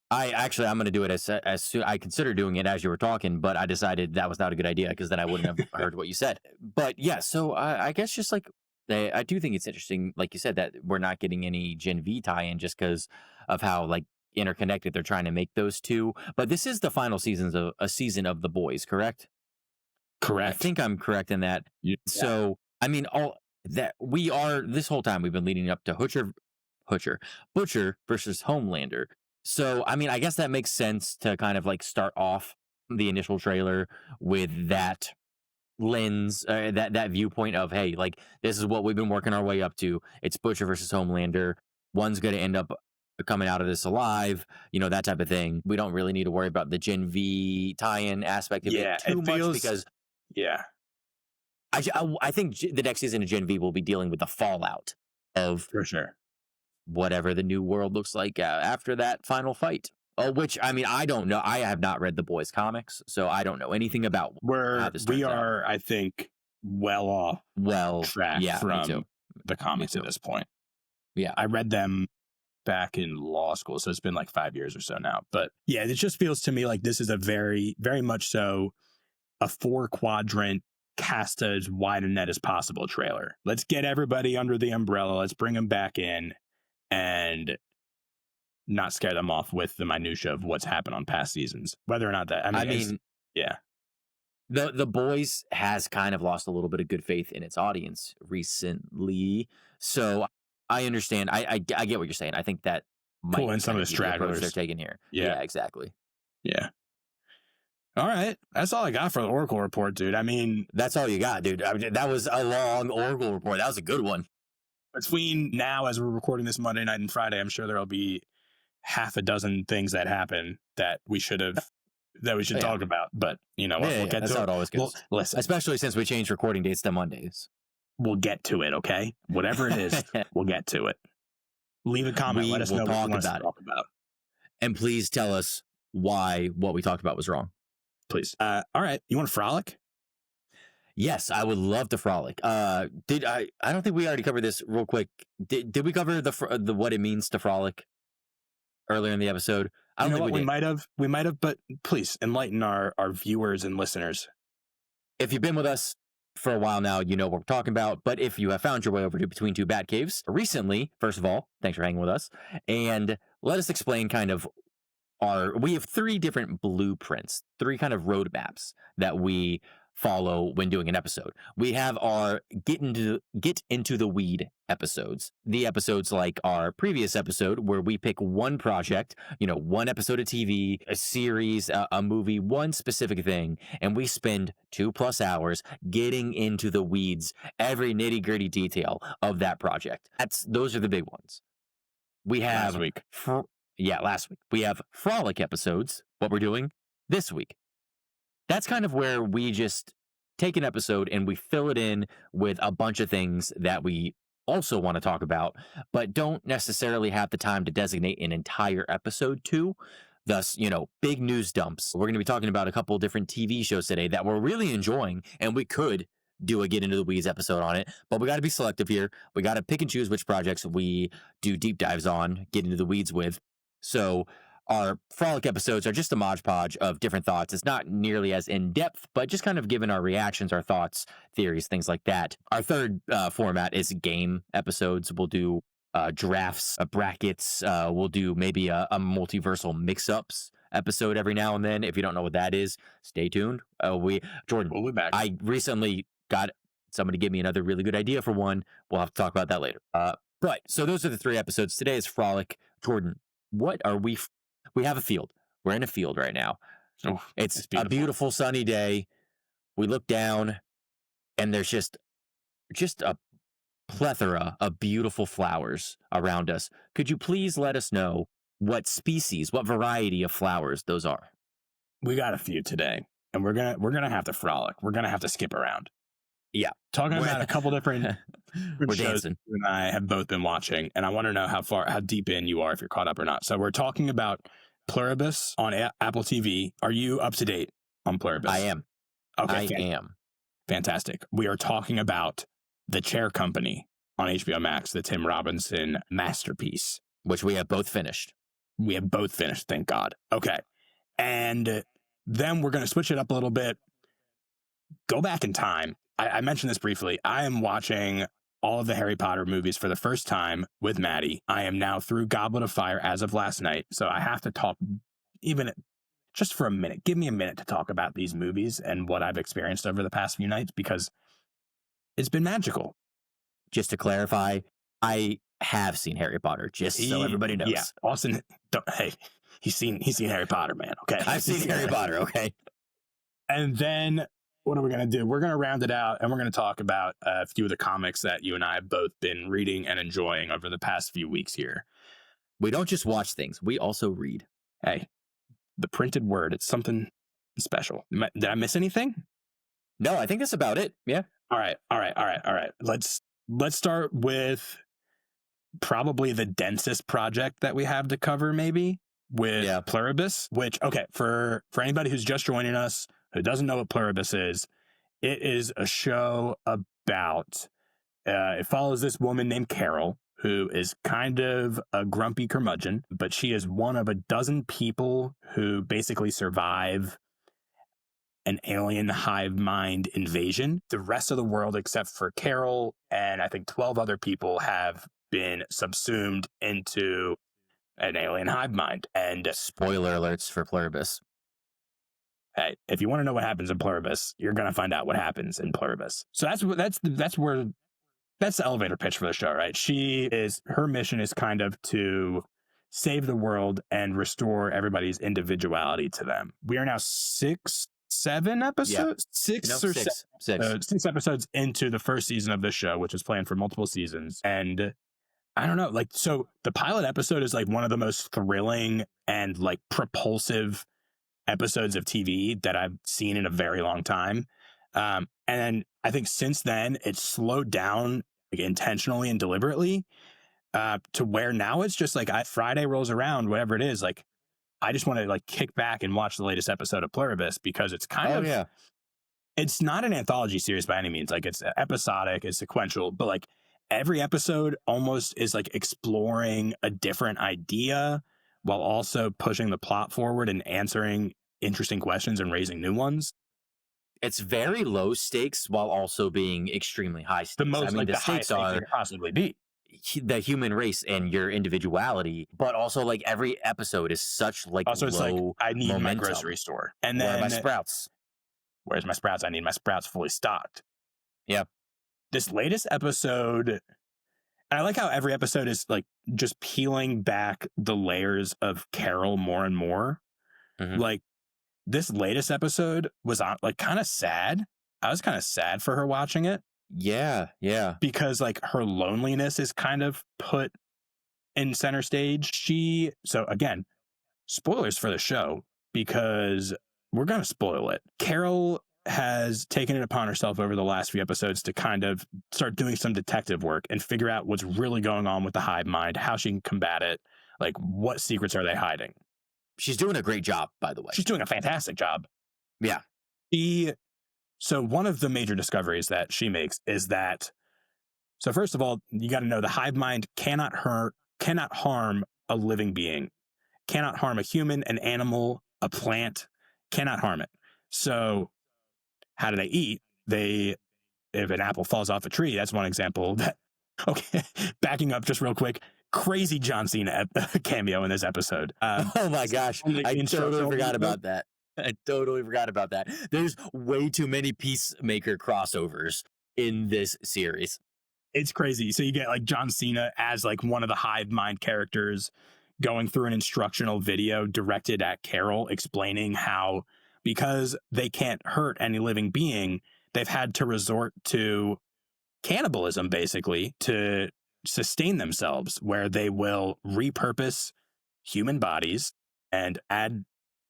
I'm going to do it as soon. I considered doing it as you were talking, but I decided that was not a good idea because then I wouldn't have heard what you said. But yeah, so I guess just like I do think it's interesting, like you said, that we're not getting any Gen V tie-in just because of how like interconnected they're trying to make those two. But this is the final season of The Boys, correct? Correct. I think I'm correct in that. Yeah. So I mean, this whole time we've been leading up to Butcher versus Homelander. So, I mean, I guess that makes sense to kind of like start off the initial trailer with that lens, that viewpoint of, hey, like this is what we've been working our way up to. It's Butcher versus Homelander. One's going to end up coming out of this alive, that type of thing. We don't really need to worry about the Gen V tie-in aspect of it too much because, I think the next season of Gen V will be dealing with the fallout of for sure whatever the new world looks like after that final fight. Which, I mean, I don't know. I have not read the Boys comics, so I don't know anything about how this turns out. I think, well track from the comics at this point. Yeah. I read them back in law school, so it's been like 5 years or so now. But yeah, it just feels to me like this is a very, very much so a 4-quadrant cast as wide a net as possible trailer. Let's get everybody under the umbrella. Let's bring them back in. And not scare them off with the minutia of what's happened on past seasons. Whether or not that, I mean yeah. The Boys has kind of lost a little bit of good faith in its audience recently, so I understand. I get what you're saying. I think that might pull in some of the stragglers they're taking here. Yeah, exactly. Yeah. All right, that's all I got for the Oracle report, dude. I mean, that's all you got, dude. I mean, that was a long Oracle report. That was a good one. Between now, as we're recording this Monday night and Friday, I'm sure there'll be half a dozen things that happen that we should talk about. But you know what? We'll get to how it always goes. Well, listen, especially since we changed recording dates to Mondays. We'll get to it, okay? Whatever it is, we'll get to it. Leave a comment. Let us know what you want us to talk about. And please tell us why what we talked about was wrong. Please. All right. You want to frolic? Yes, I would love to frolic. I don't think we already covered this real quick. Did we cover the what it means to frolic earlier in the episode? I don't think we did. We might have, but please enlighten our viewers and listeners. If you've been with us for a while now, you know what we're talking about. But if you have found your way over to Between Two Batcaves recently, first of all, thanks for hanging with us. And let us explain kind of we have 3 different blueprints, 3 kind of roadmaps that we follow when doing an episode. We have our get into the weed episodes. The episodes like our previous episode where we pick one project, one episode of TV, a series, a movie, one specific thing, and we spend 2+ hours getting into the weeds, every nitty-gritty detail of that project. Those are the big ones. We have last week. Last week. We have Frolic episodes, what we're doing this week. That's kind of where we just take an episode and we fill it in with a bunch of things that we also want to talk about, but don't necessarily have the time to designate an entire episode to. Thus, big news dumps. We're going to be talking about a couple of different TV shows today that we're really enjoying, and we could do a Get Into the Weeds episode on it, but we got to be selective here. We got to pick and choose which projects we do deep dives on, get into the weeds with. So our Frolic episodes are just a modge podge of different thoughts. It's not nearly as in-depth, but just kind of giving our reactions, our thoughts, theories, things like that. Our third format is game episodes. We'll do drafts, brackets. We'll do maybe a multiversal mix-ups episode every now and then. If you don't know what that is, stay tuned. Jordan, we'll be back. I recently got somebody give me another really good idea for one. We'll have to talk about that later. But so those are the 3 episodes. Today is Frolic. Jordan, what are we... We have a field. We're in a field right now. Oh, it's a beautiful sunny day. We look down and there's just a plethora of beautiful flowers around us. Could you please let us know what species, what variety of flowers those are? We got a few today, and we're gonna have to frolic. We're gonna have to skip around. Yeah. Talking about a couple different shows dancing. you and I have both been watching, and I want to know how deep in you are, if you're caught up or not. So we're talking about Pluribus on Apple TV. Are you up to date on Pluribus? I am. Okay, I am. Fantastic. We are talking about The Chair Company on HBO Max, the Tim Robinson masterpiece. Which we have both finished. We have both finished, thank God. Okay. And then we're going to switch it up a little bit. Go back in time. I mentioned this briefly. I am watching all of the Harry Potter movies for the first time with Maddie. I am now through Goblet of Fire as of last night. So I have to talk even just for a minute. Give me a minute to talk about these movies and what I've experienced over the past few nights, because it's been magical. Just to clarify, I have seen Harry Potter, just so everybody knows. Yeah, Austin, hey, he's seen Harry Potter, man. Okay. I've seen Harry Potter, okay. And then what are we going to do? We're going to round it out, and we're going to talk about a few of the comics that you and I have both been reading and enjoying over the past few weeks here. We don't just watch things. We also read. Hey, the printed word, it's something special. Did I miss anything? No, I think that's about it. Yeah. All right. Let's start with probably the densest project that we have to cover, maybe, with Pluribus, which, okay, for anybody who's just joining us, who doesn't know what Pluribus is, it is a show about, it follows this woman named Carol, who is kind of a grumpy curmudgeon, but she is one of a dozen people who basically survive an alien hive mind invasion. The rest of the world, except for Carol and I think 12 other people, have been subsumed into an alien hive mind. And spoiler alerts for Pluribus. Hey, if you want to know what happens in Pluribus, you're going to find out what happens in Pluribus. So that's the elevator pitch for the show, right? Her mission is kind of to save the world and restore everybody's individuality to them. We are now 7 episodes, six episodes into the first season of this show, which is planned for multiple seasons. And I don't know, like, so the pilot episode is like one of the most thrilling and like propulsive episodes of TV that I've seen in a very long time. And then I think since then it's slowed down like intentionally and deliberately to where now it's just like Friday rolls around, whatever it is, like I just want to like kick back and watch the latest episode of Pluribus because it's it's not an anthology series by any means. Like it's episodic, it's sequential, but like every episode almost is like exploring a different idea while also pushing the plot forward and answering interesting questions and raising new ones. It's very low stakes while also being extremely high stakes. The most, the stakes are you could possibly be the human race and your individuality, but also like every episode is such like also it's low like I need momentum. My grocery store, and then where are my sprouts? Where's my sprouts? I need my sprouts fully stocked. Yeah. This latest episode, and I like how every episode is like just peeling back the layers of Carol more and more. Mm-hmm. Like this latest episode was like kind of sad. I was kind of sad for her watching it. Yeah. Because like her loneliness is kind of put in center stage. So again, spoilers for the show because we're going to spoil it. Carol has taken it upon herself over the last few episodes to kind of start doing some detective work and figure out what's really going on with the hive mind, how she can combat it, like what secrets are they hiding. She's doing a great job, by the way. She's doing a fantastic job. Yeah. So one of the major discoveries that she makes is that, so first of all, you got to know the hive mind cannot harm a living being, cannot harm a human, an animal, a plant, cannot harm it. So how do they eat? If an apple falls off a tree, that's one example. Okay, backing up just real quick. Crazy John Cena cameo in this episode. Oh my gosh, I totally forgot about that. There's way too many Peacemaker crossovers in this series. It's crazy. So you get like John Cena as like one of the hive mind characters going through an instructional video directed at Carol, explaining how because they can't hurt any living being, they've had to resort to cannibalism basically to sustain themselves, where they will repurpose human bodies and add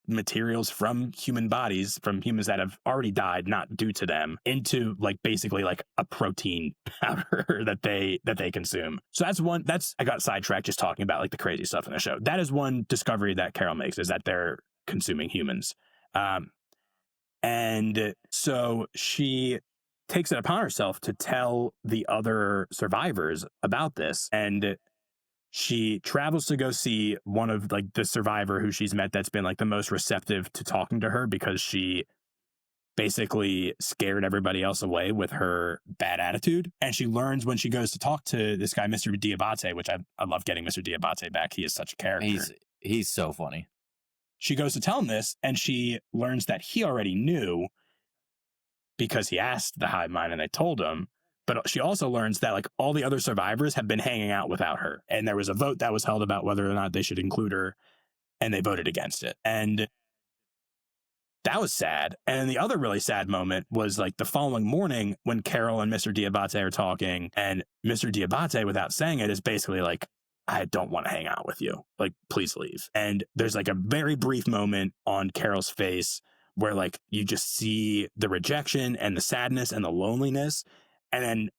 materials from human bodies, from humans that have already died, not due to them, into like basically like a protein powder that they consume. So I got sidetracked just talking about like the crazy stuff in the show. That is one discovery that Carol makes, is that they're consuming humans. And so she takes it upon herself to tell the other survivors about this. And she travels to go see one of like the survivor who she's met that's been like the most receptive to talking to her, because she basically scared everybody else away with her bad attitude. And she learns when she goes to talk to this guy, Mr. Diabate, which I love getting Mr. Diabate back. He is such a character. He's so funny. She goes to tell him this, and she learns that he already knew because he asked the hive mind and they told him. But she also learns that like all the other survivors have been hanging out without her. And there was a vote that was held about whether or not they should include her, and they voted against it. And that was sad. And the other really sad moment was like the following morning when Carol and Mr. Diabate are talking, and Mr. Diabate, without saying it, is basically like, I don't want to hang out with you. Like, please leave. And there's like a very brief moment on Carol's face where like you just see the rejection and the sadness and the loneliness. And then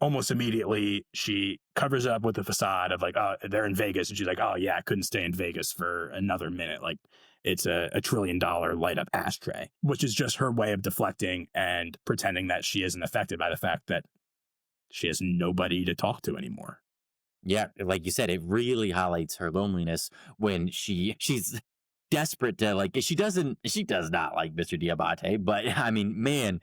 almost immediately she covers up with the facade of like, oh, they're in Vegas. And she's like, oh yeah, I couldn't stay in Vegas for another minute. Like it's a $1 trillion light up ashtray, which is just her way of deflecting and pretending that she isn't affected by the fact that she has nobody to talk to anymore. Yeah, like you said, it really highlights her loneliness when she's desperate to like, she does not like Mr. Diabate, but I mean, man,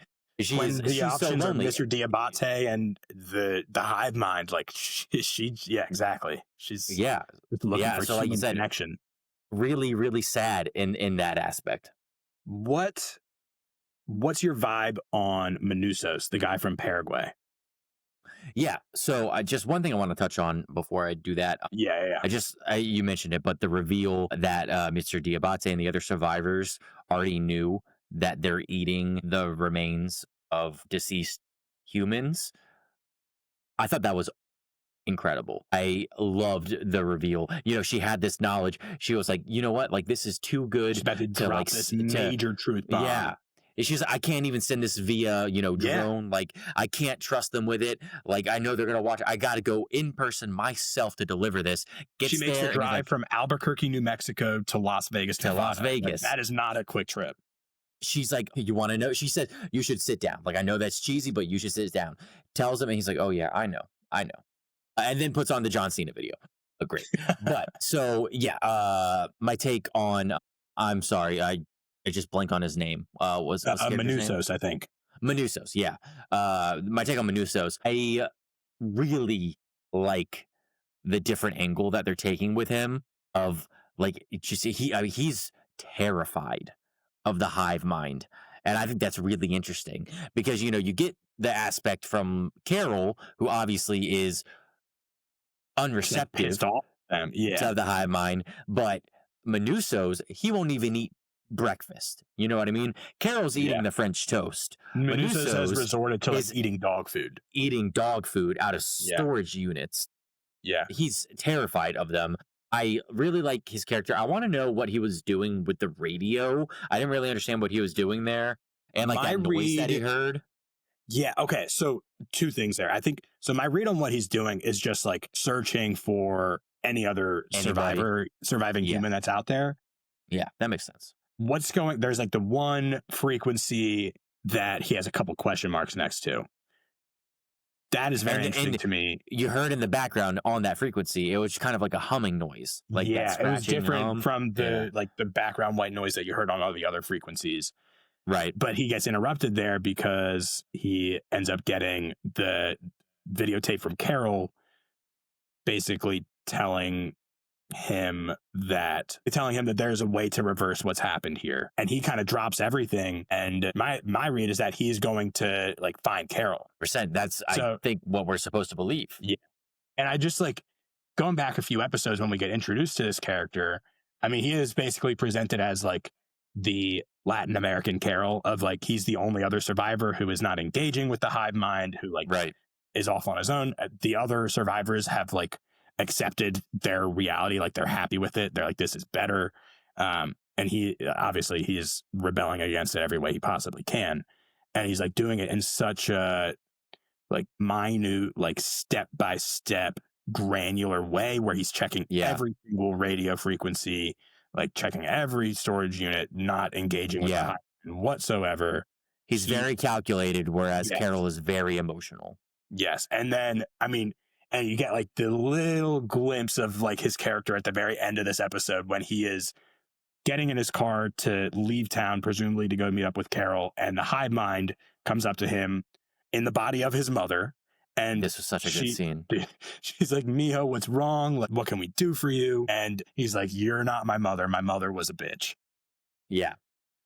when the she's so options are lonely. Mr. Diabate and the hive mind, like she yeah, exactly. She's Yeah, just looking for so like you human said, connection. really, really sad in that aspect. What's your vibe on Manusos, the guy from Paraguay? Yeah. So just one thing I want to touch on before I do that. Yeah. You mentioned it, but the reveal that Mr. Diabate and the other survivors already knew that they're eating the remains of deceased humans. I thought that was incredible. I loved the reveal. You know, she had this knowledge. She was like, you know what? Like, this is too good She's about to drop like this major truth bomb. Yeah. And she's like, I can't even send this via, drone. Like, I can't trust them with it. Like, I know they're going to watch it. I got to go in person myself to deliver this. She makes the drive from Albuquerque, New Mexico to Las Vegas, to Las Vegas. Like, that is not a quick trip. She's like, you want to know? She said, you should sit down. Like, I know that's cheesy, but you should sit down. Tells him, and he's like, oh, yeah, I know. And then puts on the John Cena video. Great. But so, yeah, my take on, I'm sorry, I just blank on his name. Was Manusos, I think. Manusos, yeah. My take on Manusos, I really like the different angle that they're taking with him of like, just he's terrified of the hive mind. And I think that's really interesting because, you get the aspect from Carol, who obviously is unreceptive to the hive mind, but Manusos, he won't even eat breakfast. You know what I mean? Carol's eating the French toast. Manusos has resorted to eating dog food. Eating dog food out of storage units. Yeah. He's terrified of them. I really like his character. I want to know what he was doing with the radio. I didn't really understand what he was doing there. And like that noise that he heard. Yeah, okay. So 2 things there. I think so my read on what he's doing is just like searching for any other surviving human that's out there. Yeah, that makes sense. There's like the one frequency that he has a couple question marks next to. That is very interesting to me. You heard in the background on that frequency, it was kind of like a humming noise. Like it was different from the like the background white noise that you heard on all the other frequencies. Right. But he gets interrupted there because he ends up getting the videotape from Carol basically telling him that there's a way to reverse what's happened here. And he kind of drops everything. And my read is that he's going to like find Carol. That's I think what we're supposed to believe. Yeah. And I just like going back a few episodes when we get introduced to this character, I mean, he is basically presented as like the Latin American Carol of like, he's the only other survivor who is not engaging with the hive mind, who like is off on his own. The other survivors have like accepted their reality. Like they're happy with it. They're like, this is better. And he is rebelling against it every way he possibly can. And he's like doing it in such a like minute, like step by step granular way where he's checking every single radio frequency, like checking every storage unit, not engaging with the hive whatsoever. He's very calculated, whereas Carol is very emotional. Yes. And then, I mean, and you get like the little glimpse of like his character at the very end of this episode when he is getting in his car to leave town, presumably to go meet up with Carol. And the hive mind comes up to him in the body of his mother. And this was such a good scene. She's like, Mijo, what's wrong? Like, what can we do for you? And he's like, you're not my mother. My mother was a bitch. Yeah.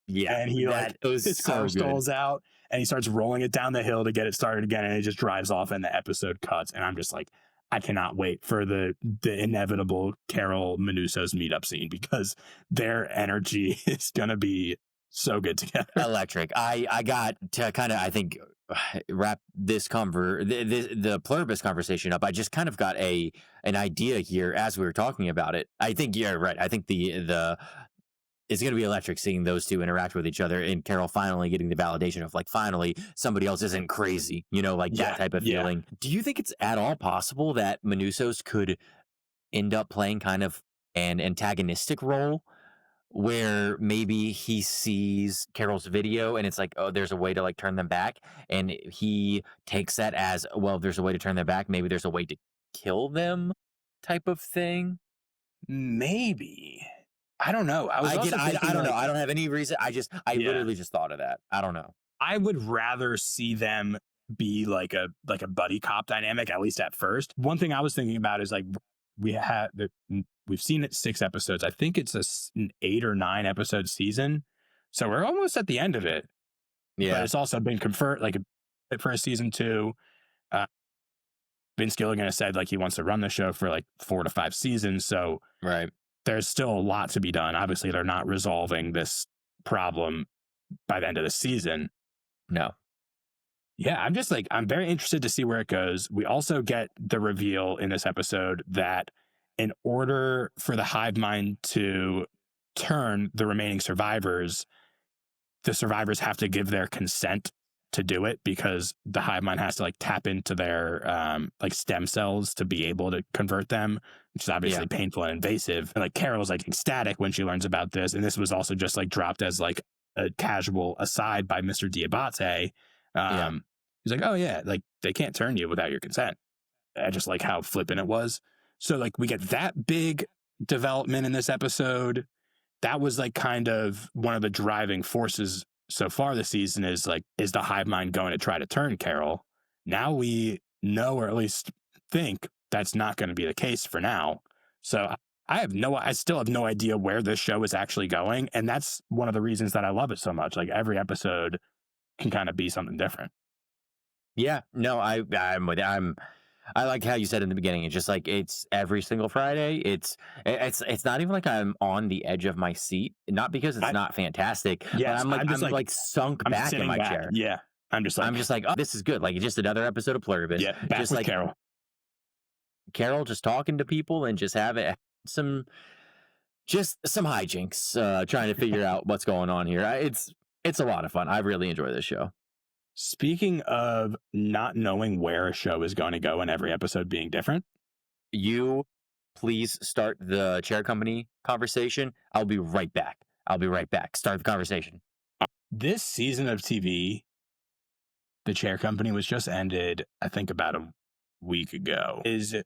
Yeah. And he his car stalls out and he starts rolling it down the hill to get it started again. And it just drives off and the episode cuts. And I'm just like, I cannot wait for the inevitable Carol Manusos meetup scene because their energy is going to be so good together. Electric. I got to kind of, I think, wrap this the Pluribus conversation up. I just kind of got an idea here as we were talking about it. I think you're right. I think it's going to be electric seeing those two interact with each other and Carol finally getting the validation of like, finally somebody else isn't crazy, that type of feeling. Do you think it's at all possible that Manusos could end up playing kind of an antagonistic role where maybe he sees Carol's video and it's like, oh, there's a way to like turn them back. And he takes that as, well, if there's a way to turn them back, maybe there's a way to kill them type of thing. Maybe. I don't know. I don't know. I don't have any reason. I literally just thought of that. I don't know. I would rather see them be like a buddy cop dynamic, at least at first. One thing I was thinking about is like we've seen it 6 episodes. I think it's an 8 or 9 episode season, so we're almost at the end of it. Yeah, but it's also been confirmed like for a season 2. Vince Gilligan has said like he wants to run the show for like 4 to 5 seasons. So right. There's still a lot to be done. Obviously, they're not resolving this problem by the end of the season. No. Yeah, I'm very interested to see where it goes. We also get the reveal in this episode that in order for the hive mind to turn the remaining survivors, the survivors have to give their consent to do it, because the hive mind has to like tap into their like stem cells to be able to convert them, which is obviously painful and invasive. And like Carol's like ecstatic when she learns about this. And this was also just like dropped as like a casual aside by Mr. Diabate. He's like, oh yeah, like they can't turn you without your consent. I just like how flippant it was. So like we get that big development in this episode. That was like kind of one of the driving forces so far this season, is like, is the hive mind going to try to turn Carol? Now we know, or at least think, that's not going to be the case for now. So I still have no idea where this show is actually going. And that's one of the reasons that I love it so much. Like every episode can kind of be something different. Yeah, no, I'm with you. I like how you said in the beginning. It's just like it's every single Friday. It's not even like I'm on the edge of my seat. Not because it's not fantastic. Yeah, but I'm like sunk back in my chair. Yeah, I'm just like, oh, this is good. Like it's just another episode of Pluribus. Yeah, back just with like Carol. Carol just talking to people and just having some hijinks, trying to figure out what's going on here. It's a lot of fun. I really enjoy this show. Speaking of not knowing where a show is going to go and every episode being different, you please start the chair company conversation. I'll be right back. Start the conversation. This season of TV, the chair company, was just ended, I think about a week ago, is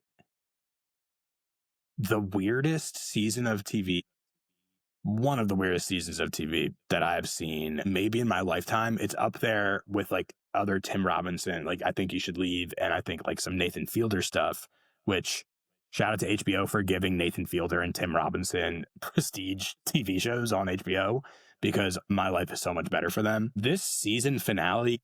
the weirdest season of TV. One of the weirdest seasons of TV that I've seen, maybe in my lifetime. It's up there with like other Tim Robinson, like I Think You Should Leave, and I think like some Nathan Fielder stuff, which shout out to HBO for giving Nathan Fielder and Tim Robinson prestige TV shows on HBO, because my life is so much better for them. This season finale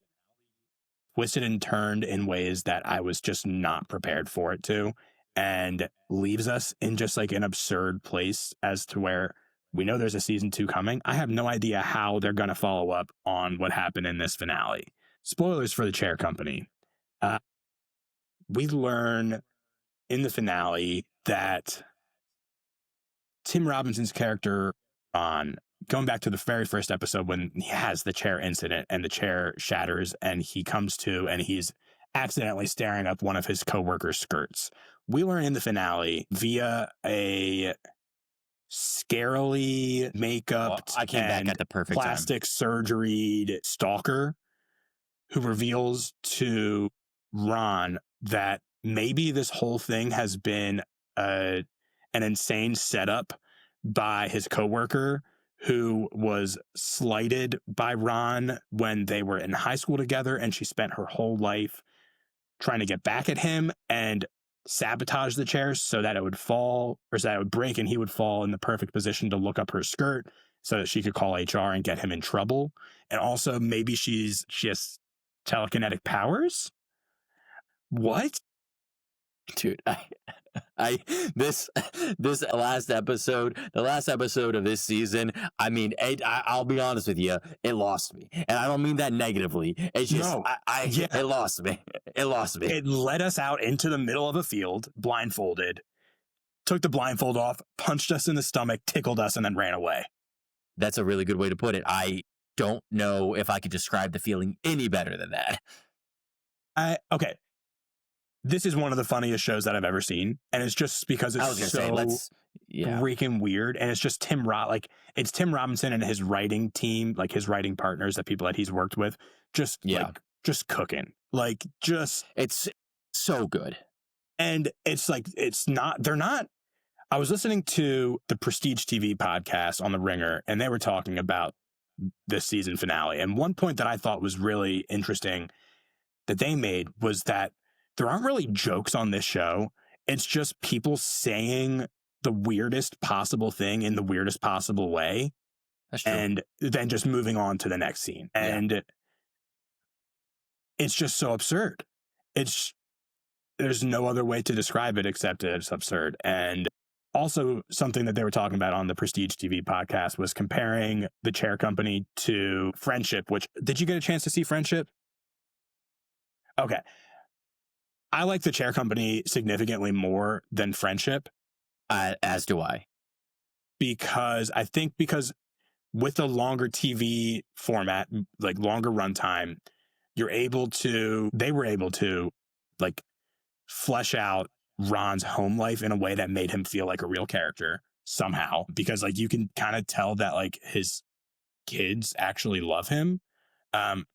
twisted and turned in ways that I was just not prepared for it to, and leaves us in just like an absurd place as to where we know there's a season 2 coming. I have no idea how they're going to follow up on what happened in this finale. Spoilers for the chair company. We learn in the finale that Tim Robinson's character, going back to the very first episode when he has the chair incident and the chair shatters and he comes to and he's accidentally staring up one of his coworkers' skirts. We learn in the finale via a scarily makeup I came back at the perfect plastic surgery stalker who reveals to Ron that maybe this whole thing has been an insane setup by his coworker, who was slighted by Ron when they were in high school together, and she spent her whole life trying to get back at him and sabotage the chair so that it would fall, or so that it would break and he would fall in the perfect position to look up her skirt so that she could call HR and get him in trouble. And also maybe she has telekinetic powers. What? Dude, this last episode, the last episode of this season, I mean, I'll be honest with you, it lost me. And I don't mean that negatively. It's just, No. It lost me. It led us out into the middle of a field, blindfolded, took the blindfold off, punched us in the stomach, tickled us, and then ran away. That's a really good way to put it. I don't know if I could describe the feeling any better than that. Okay. This is one of the funniest shows that I've ever seen, and it's just because it's freaking weird, and it's just it's Tim Robinson and his writing team, like his writing partners, the people that he's worked with, just cooking, it's so good. And it's like they're not. I was listening to the Prestige TV podcast on The Ringer, and they were talking about this season finale. And one point that I thought was really interesting that they made was that there aren't really jokes on this show. It's just people saying the weirdest possible thing in the weirdest possible way. That's true. And then just moving on to the next scene. And it's just so absurd. There's no other way to describe it except it's absurd. And also something that they were talking about on the Prestige TV podcast was comparing the Chair Company to Friendship, which, did you get a chance to see Friendship? Okay. I like the Chair Company significantly more than Friendship. As do I. Because with the longer TV format, like longer runtime, they were able to like flesh out Ron's home life in a way that made him feel like a real character somehow, because like you can kind of tell that like his kids actually love him.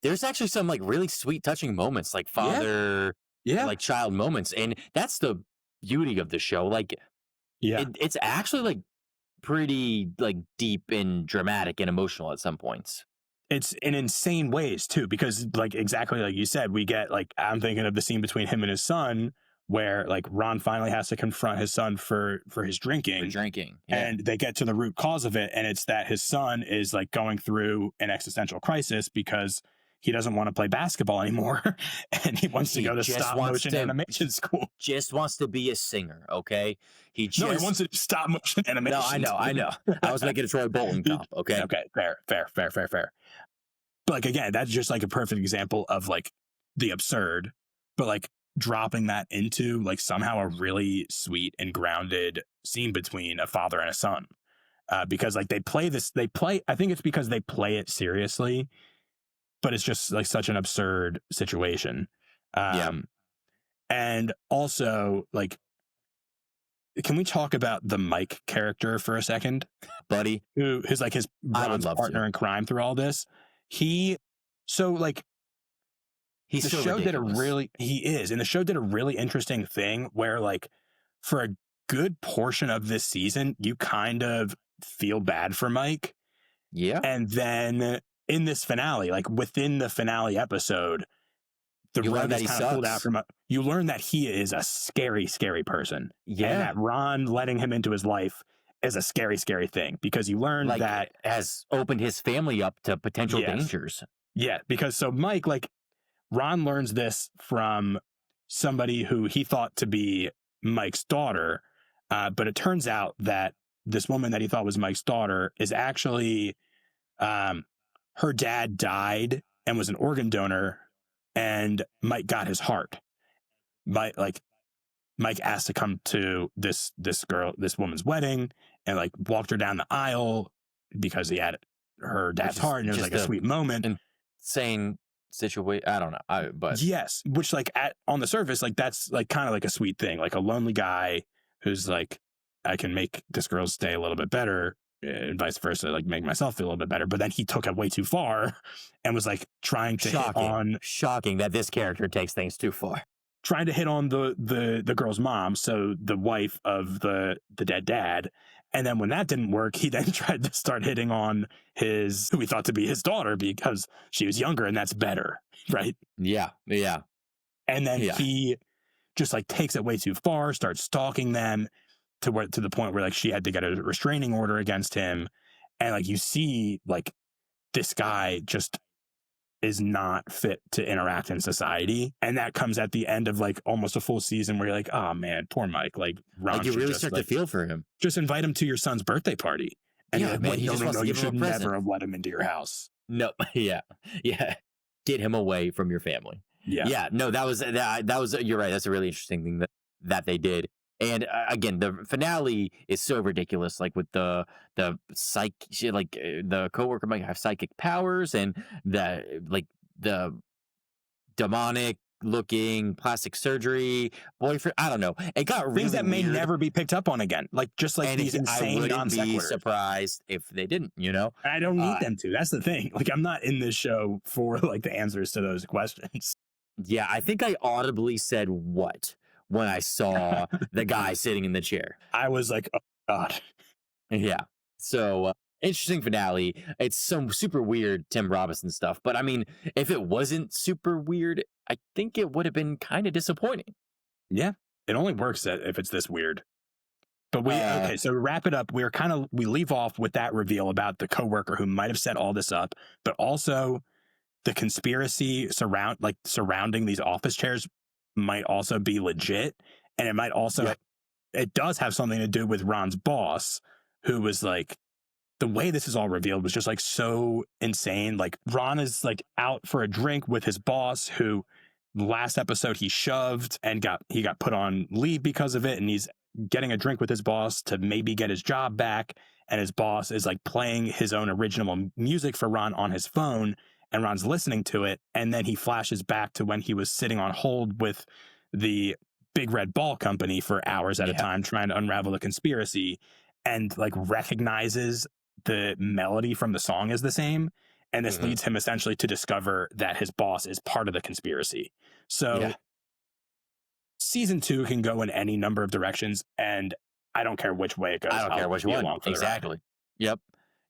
There's actually some like really sweet, touching moments, like father, like child moments, and that's the beauty of the show. Like, it's actually like pretty like deep and dramatic and emotional at some points. It's in insane ways too, because like exactly like you said, we get like, I'm thinking of the scene between him and his son where like Ron finally has to confront his son for his drinking. And they get to the root cause of it, and it's that his son is like going through an existential crisis because he doesn't want to play basketball anymore and he wants to go to stop motion animation school. Just wants to be a singer, okay? He wants to stop motion animation. No, I know. I was making a Troy Bolton comp, okay? Okay, fair. But like, again, that's just like a perfect example of like the absurd, but like dropping that into like somehow a really sweet and grounded scene between a father and a son. Because like I think it's because they play it seriously, but it's just like such an absurd situation. And also, like, can we talk about the Mike character for a second, buddy? Who is like his Ron's partner in crime through all this. The show did a really interesting thing where like for a good portion of this season, you kind of feel bad for Mike. Yeah. And then in this finale, like within the finale episode, the rug is kind of pulled out from you learn that he is a scary, scary person. Yeah. And that Ron letting him into his life is a scary, scary thing, because you learn like, that has opened his family up to potential dangers. Yeah, because so Mike, like Ron learns this from somebody who he thought to be Mike's daughter, but it turns out that this woman that he thought was Mike's daughter is actually her dad died and was an organ donor, and Mike got his heart. Mike asked to come to this woman's wedding and like walked her down the aisle because he had her dad's heart, and it was like a sweet moment. Insane situation. I don't know. But yes, which like on the surface, like that's like kind of like a sweet thing, like a lonely guy who's like, I can make this girl's day a little bit better, and vice versa, like make myself feel a little bit better. But then he took it way too far and was like trying to shocking that this character takes things too far. Trying to hit on the girl's mom, so the wife of the dead dad. And then when that didn't work, he then tried to start hitting on who he thought to be his daughter because she was younger, and that's better, right? Yeah. And then he just like takes it way too far, starts stalking them to the point where like she had to get a restraining order against him. And like you see like this guy just is not fit to interact in society. And that comes at the end of like almost a full season where you're like, oh man, poor Mike. Like Ron, like you really start to feel for him. Just invite him to your son's birthday party. And yeah, man, no, you should never have let him into your house. No, yeah. Get him away from your family. Yeah. No, that was you're right. That's a really interesting thing that they did. And again, the finale is so ridiculous. Like with the the coworker might have psychic powers, and the demonic looking plastic surgery boyfriend. I don't know. It got really things that may weird. Never be picked up on again. Like just like these insane non sequiturs. I wouldn't be surprised if they didn't. You know, I don't need them to. That's the thing. Like I'm not in this show for like the answers to those questions. Yeah, I think I audibly said what when I saw the guy sitting in the chair. I was like, oh God. Yeah. So interesting finale. It's some super weird Tim Robinson stuff. But I mean, if it wasn't super weird, I think it would have been kind of disappointing. Yeah, it only works if it's this weird. But okay, so to wrap it up, we leave off with that reveal about the coworker who might have set all this up, but also the conspiracy surrounding these office chairs might also be legit, and it might also it does have something to do with Ron's boss, who was like, the way this is all revealed was just like so insane. Like Ron is like out for a drink with his boss, who last episode he shoved and got put on leave because of it, and he's getting a drink with his boss to maybe get his job back, and his boss is like playing his own original music for Ron on his phone, and Ron's listening to it, and then he flashes back to when he was sitting on hold with the Big Red Ball Company for hours at a time trying to unravel the conspiracy, and like recognizes the melody from the song is the same, and this leads him essentially to discover that his boss is part of the conspiracy. So season 2 can go in any number of directions, and I don't care which way it goes. I don't care which one. Exactly. Yep.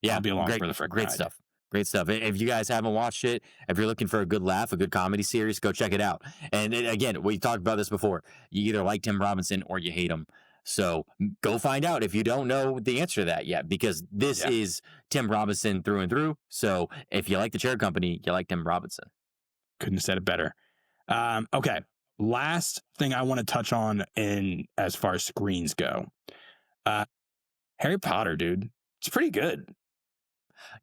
Yeah. I'll be along for the great ride. stuff. Great stuff. If you guys haven't watched it, if you're looking for a good laugh, a good comedy series, go check it out. And again, we talked about this before. You either like Tim Robinson or you hate him. So go find out if you don't know the answer to that yet, because this is Tim Robinson through and through. So if you like the chair company, you like Tim Robinson. Couldn't have said it better. Okay. Last thing I want to touch on in as far as screens go. Harry Potter, dude. It's pretty good.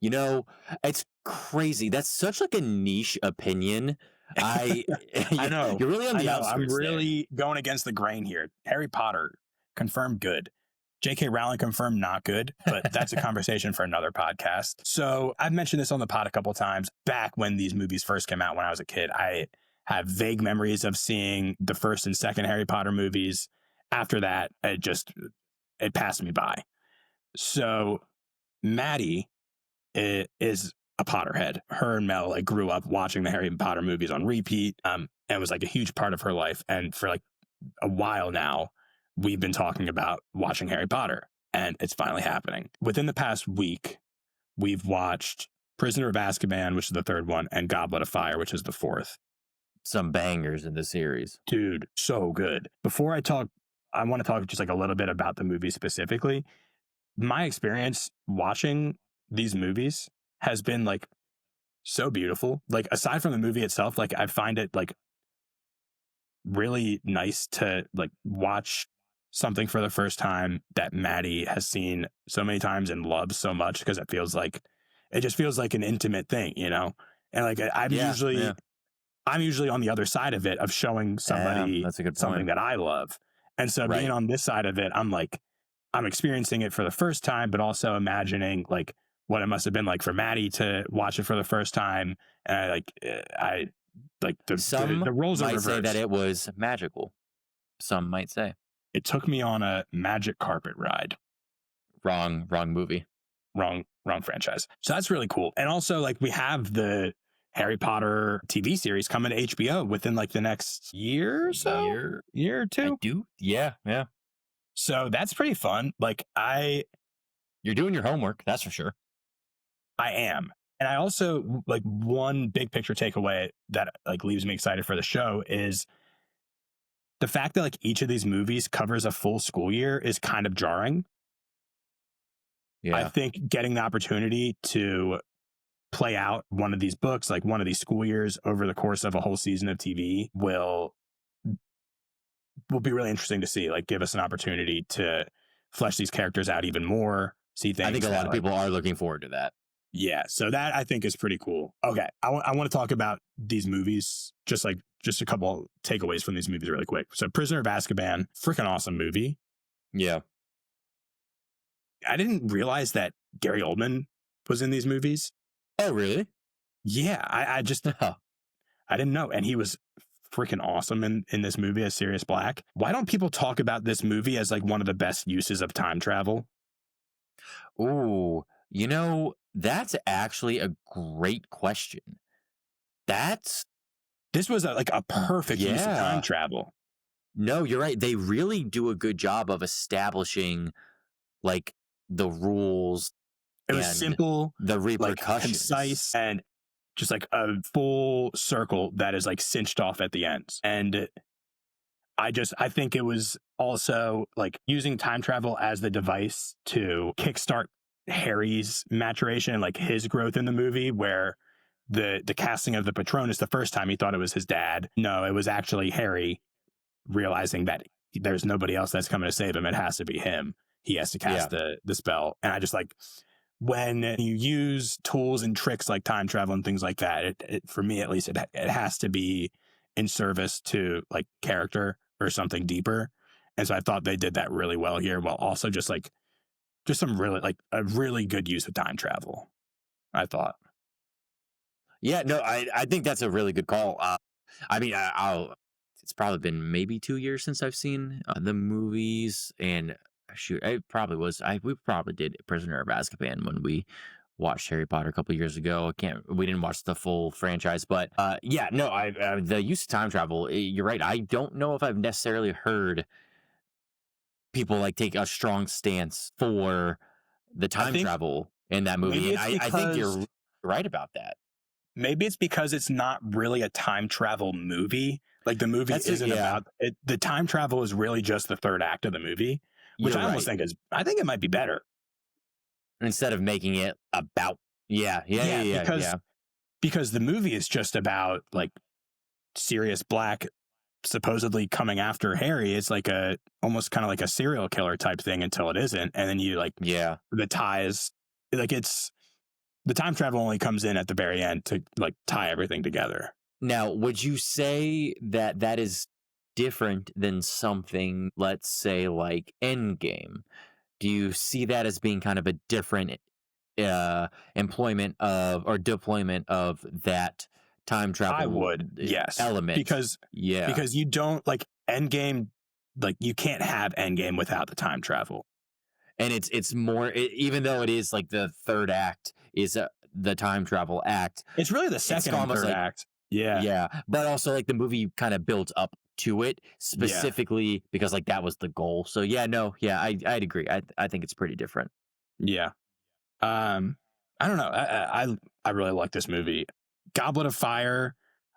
You know, it's crazy. That's such like a niche opinion. I know. You're really on the outskirts. I'm really going against the grain here. Harry Potter, confirmed good. J.K. Rowling confirmed not good, but that's a conversation for another podcast. So I've mentioned this on the pod a couple of times. Back when these movies first came out when I was a kid, I have vague memories of seeing the first and second Harry Potter movies. After that, it passed me by. So Maddie is a Potterhead. Her and Mel like grew up watching the Harry Potter movies on repeat, and it was like a huge part of her life. And for like a while now, we've been talking about watching Harry Potter, and it's finally happening. Within the past week, we've watched Prisoner of Azkaban, which is the third one, and Goblet of Fire, which is the fourth. Some bangers in the series. Dude, so good. Before I talk, I want to talk just like a little bit about the movie specifically. My experience watching these movies has been like so beautiful. Like aside from the movie itself, like I find it like really nice to like watch something for the first time that Maddie has seen so many times and loves so much, because it just feels like an intimate thing, you know? And like I'm usually on the other side of it, of showing somebody something that I love. And so being on this side of it, I'm experiencing it for the first time, but also imagining like what it must have been like for Maddie to watch it for the first time. And the roles are reversed. Some might say that it was magical. Some might say it took me on a magic carpet ride. Wrong movie. Wrong franchise. So that's really cool. And also like we have the Harry Potter TV series coming to HBO within like the next year or so. Year or two. I do. Yeah. So that's pretty fun. Like you're doing your homework. That's for sure. I am. And I also like one big picture takeaway that like leaves me excited for the show is the fact that like each of these movies covers a full school year is kind of jarring. Yeah. I think getting the opportunity to play out one of these books, like one of these school years over the course of a whole season of TV will be really interesting to see, like give us an opportunity to flesh these characters out even more, see things. I think a lot of people are looking forward to that. Yeah. So that I think is pretty cool. Okay. I want to talk about these movies, just a couple takeaways from these movies really quick. So Prisoner of Azkaban, freaking awesome movie. Yeah. I didn't realize that Gary Oldman was in these movies. Oh, really? Yeah. I just, I didn't know. And he was freaking awesome in this movie as Sirius Black. Why don't people talk about this movie as like one of the best uses of time travel? Ooh, you know, that's actually a great question. This was a perfect use of time travel. No, you're right. They really do a good job of establishing like the rules It was simple, the like repercussions, concise, and just like a full circle that is like cinched off at the ends. And I think it was also like using time travel as the device to kickstart Harry's maturation and like his growth in the movie, where the casting of the Patronus, the first time he thought it was his dad. No, it was actually Harry realizing that there's nobody else that's coming to save him. It has to be him. He has to cast the spell. And I just like, when you use tools and tricks like time travel and things like that, it for me at least, it has to be in service to like character or something deeper. And so I thought they did that really well here, while also just some really like a really good use of time travel, I thought. Yeah, no, I think that's a really good call. I mean, it's probably been maybe 2 years since I've seen the movies, and shoot, it probably was. We probably did Prisoner of Azkaban when we watched Harry Potter a couple years ago. We didn't watch the full franchise, but yeah, no, the use of time travel. You're right. I don't know if I've necessarily heard people like take a strong stance for the time travel in that movie, and I think you're right about that. Maybe it's because it's not really a time travel movie. Like the movie isn't about it. The time travel is really just the third act of the movie, which I almost think I think it might be better. Instead of making it about, because the movie is just about like Sirius Black supposedly coming after Harry. It's like almost kind of like a serial killer type thing until it isn't. And then you like, the ties, like the time travel only comes in at the very end to like tie everything together. Now, would you say that is different than something, let's say, like Endgame? Do you see that as being kind of a different employment of or deployment of that time travel? I would, yes, element because you don't like Endgame, like you can't have Endgame without the time travel. And it's more, even though it is like the third act is the time travel act. It's really the second and third act. Yeah. Yeah. But also like the movie kind of builds up to it specifically because like that was the goal. So I'd agree. I think it's pretty different. Yeah. I don't know. I really like this movie. Goblet of Fire,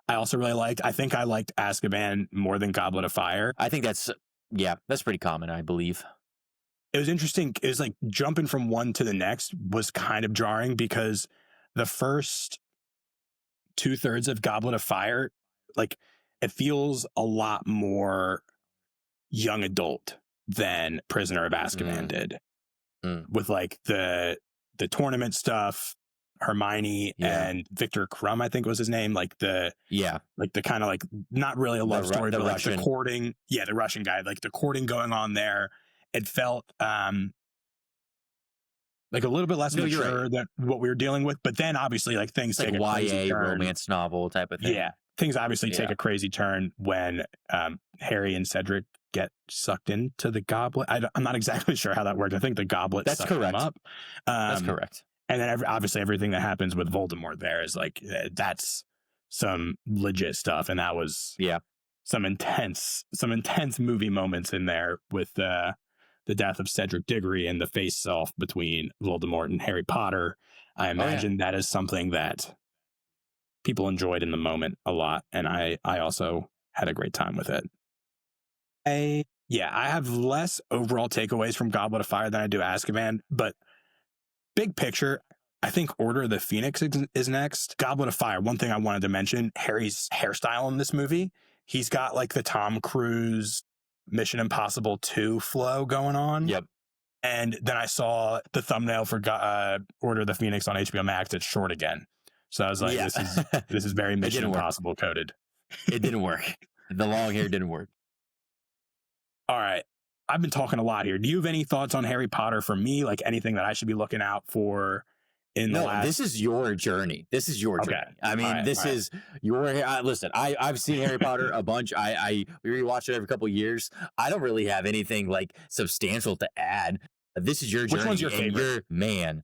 I also really liked. I think I liked Azkaban more than Goblet of Fire. I think that's pretty common, I believe. It was interesting. It was like jumping from one to the next was kind of jarring because the first 2/3 of Goblet of Fire, like it feels a lot more young adult than Prisoner of Azkaban did. With like the tournament stuff, Hermione and Victor Crumb, I think was his name, like the kind of like not really a love story, but like the courting, the Russian guy, like the courting going on there. It felt like a little bit less mature than what we were dealing with, but then obviously like things take a crazy turn. Romance novel type of thing. Yeah, things obviously take a crazy turn when Harry and Cedric get sucked into the goblet. I'm not exactly sure how that worked. I think the goblet sucked them up. That's correct. And then obviously everything that happens with Voldemort there is like that's some legit stuff, and that was some intense movie moments in there with the death of Cedric Diggory and the face-off between Voldemort and Harry Potter. I imagine that is something that people enjoyed in the moment a lot, and I also had a great time with it. I have less overall takeaways from Goblet of Fire than I do Azkaban, but big picture, I think Order of the Phoenix is next. Goblet of Fire, one thing I wanted to mention, Harry's hairstyle in this movie, he's got like the Tom Cruise Mission Impossible 2 flow going on. Yep. And then I saw the thumbnail for Order of the Phoenix on HBO Max. It's short again. So I was like, this is very Mission Impossible coded. It didn't work. The long hair didn't work. All right. I've been talking a lot here. Do you have any thoughts on Harry Potter from me? Like anything that I should be looking out for this is your journey. This is your journey. I mean, this is your, listen, I've seen Harry Potter a bunch. We rewatch it every couple of years. I don't really have anything like substantial to add. This is your journey. Which one's your favorite? Man.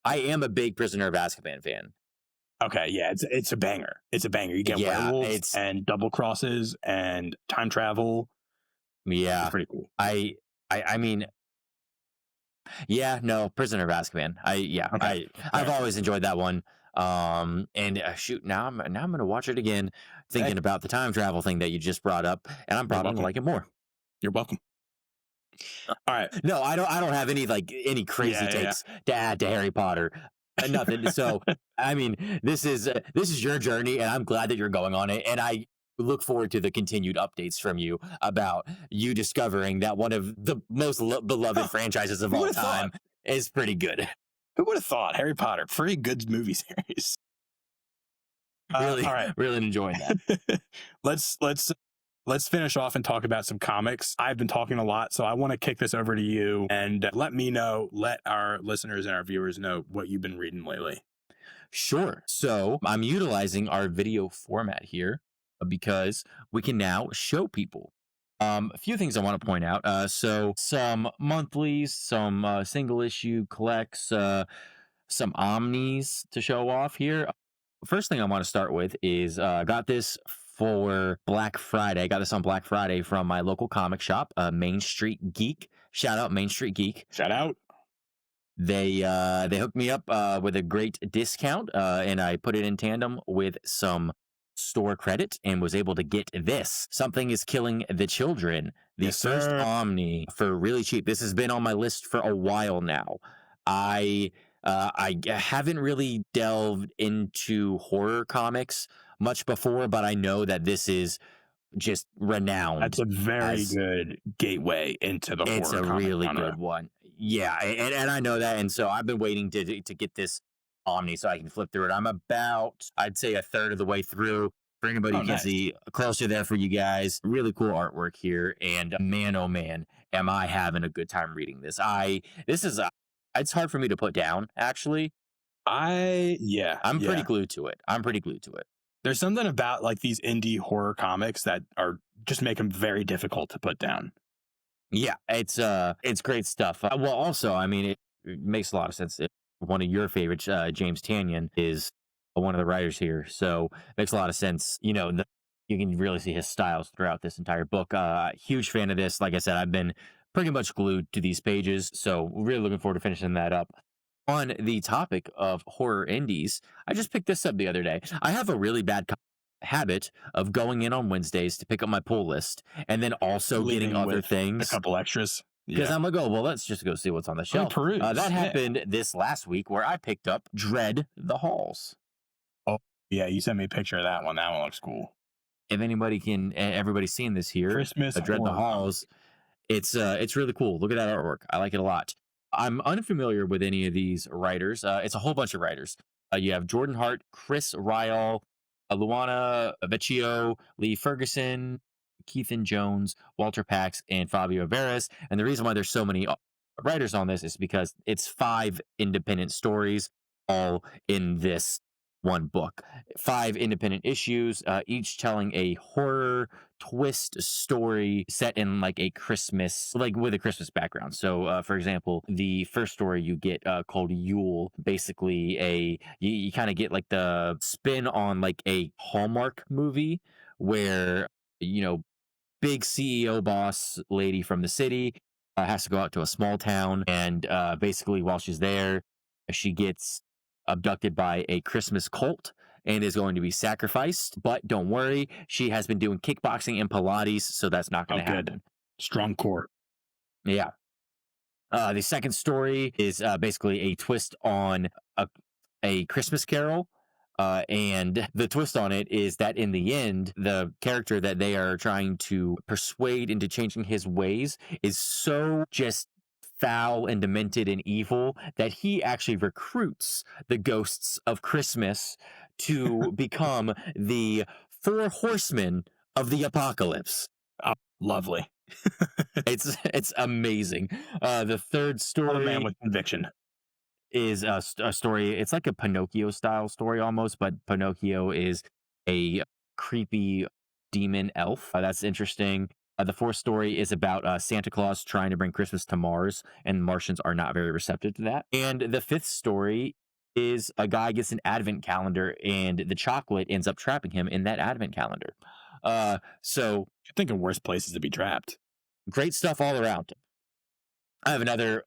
I am a big Prisoner of Azkaban fan. Okay, yeah, it's a banger. It's a banger. You get werewolves and double crosses and time travel. Yeah. It's pretty cool. I mean, Yeah, no, Prisoner of Azkaban. Okay. I've always enjoyed that one. And shoot, now I'm gonna watch it again, Hey, thinking about the time travel thing that you just brought up, and I'm you're probably gonna welcome. like it more. You're welcome. All right. No, I don't have any crazy Yeah. takes to add to Harry Potter. Nothing. So I mean, this is your journey, and I'm glad that you're going on it. And I look forward to the continued updates from you about you discovering that one of the most beloved franchises of Who all would have time thought? is pretty good. Who would have thought? Harry Potter, pretty good movie series. Really, All right. really enjoying that. Let's finish off and talk about some comics. I've been talking a lot, so I want to kick this over to you and let our listeners and our viewers know what you've been reading lately. Sure. So I'm utilizing our video format here because we can now show people. A few things I want to point out. So some monthlies, some single issue collects, some omnis to show off here. First thing I want to start with is I got this for Black Friday. I got this on Black Friday from my local comic shop, Main Street Geek. Shout out Main Street Geek. Shout out. They hooked me up with a great discount, and I put it in tandem with some store credit and was able to get this. Something is Killing the Children, the Yes, first sir. Omni for really cheap. This has been on my list for a while now. I haven't really delved into horror comics much before, but I know that this is just renowned. That's a very good gateway into the horror. It's a comic really genre. good one. Yeah, and I know that, and so I've been waiting to get this Omni so I can flip through it. I'm about, I'd say, a third of the way through. For anybody who can't see, closer there for you guys. Really cool artwork here, and man, oh man, am I having a good time reading this. It's hard for me to put down, actually. I'm pretty glued to it. There's something about like these indie horror comics that are just make them very difficult to put down. Yeah, it's great stuff. Well, also, I mean, it makes a lot of sense. One of your favorites, James Tanyan, is one of the writers here, so it makes a lot of sense. You know, you can really see his styles throughout this entire book. Huge fan of this. Like I said, I've been pretty much glued to these pages, so really looking forward to finishing that up. On the topic of horror indies, I just picked this up the other day. I have a really bad habit of going in on Wednesdays to pick up my pull list and then also getting other things. A couple extras. Because I'm like, oh, well, let's just go see what's on the shelf. That happened this last week where I picked up Dread the Halls. Oh, yeah. You sent me a picture of that one. That one looks cool. If everybody's seen this here, Christmas Dread the Halls. It's really cool. Look at that artwork. I like it a lot. I'm unfamiliar with any of these writers. It's a whole bunch of writers. You have Jordan Hart, Chris Ryall, Luana Vecchio, Lee Ferguson, Keithan Jones, Walter Pax, and Fabio Veras. And the reason why there's so many writers on this is because it's 5 independent stories all in this one book. 5 independent issues, each telling a horror twist story set in like a Christmas, like with a Christmas background. So, for example, the first story you get called Yule, basically you kind of get like the spin on like a Hallmark movie where, you know, big CEO boss lady from the city has to go out to a small town, and basically while she's there, she gets abducted by a Christmas cult and is going to be sacrificed. But don't worry, she has been doing kickboxing and Pilates, so that's not going to happen. Strong core. Yeah. The second story is basically a twist on a Christmas Carol. And the twist on it is that in the end, the character that they are trying to persuade into changing his ways is so just foul and demented and evil that he actually recruits the ghosts of Christmas to become the 4 horsemen of the apocalypse. Oh, lovely. It's amazing. The third story, a man with conviction, is a story. It's like a Pinocchio style story almost, but Pinocchio is a creepy demon elf. That's interesting. The 4th story is about Santa Claus trying to bring Christmas to Mars, and Martians are not very receptive to that. And the 5th story is a guy gets an advent calendar, and the chocolate ends up trapping him in that advent calendar. So you're thinking worse places to be trapped. Great stuff all around. I have another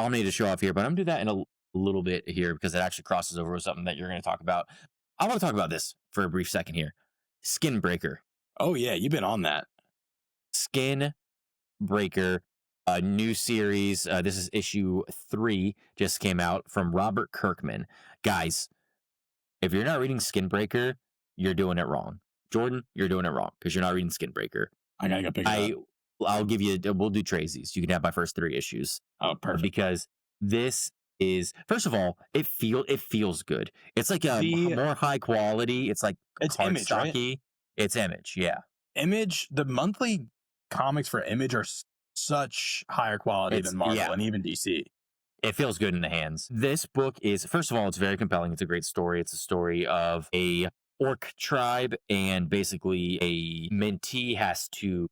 I'll need to show off here, but I'm gonna do that in a little bit here because it actually crosses over with something that you're going to talk about. I want to talk about this for a brief second here. Skin Breaker. Oh yeah, you've been on that. Skin Breaker, a new series. This is issue 3, just came out from Robert Kirkman. Guys, if you're not reading Skin Breaker, you're doing it wrong. Jordan, you're doing it wrong because you're not reading Skin Breaker. I gotta go pick it up. I'll give you. We'll do Tracy's. You can have my first 3 issues. Oh, perfect. Because this is, first of all, it feels good. It's like a more high quality. It's like Image, right? It's Image, yeah. Image. The monthly comics for Image are such higher quality than Marvel and even DC. It feels good in the hands. This book is, first of all, it's very compelling. It's a great story. It's a story of a orc tribe, and basically a mentee has to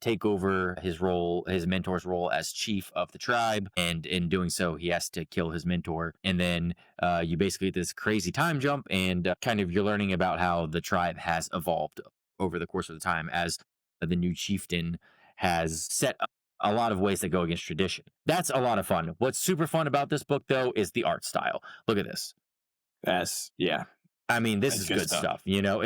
take over his mentor's role as chief of the tribe, and in doing so he has to kill his mentor. And then you basically get this crazy time jump, and kind of you're learning about how the tribe has evolved over the course of the time as the new chieftain has set up a lot of ways that go against tradition. That's a lot of fun. What's super fun about this book, though, is the art style. Look at this. I mean, this is good stuff. You know,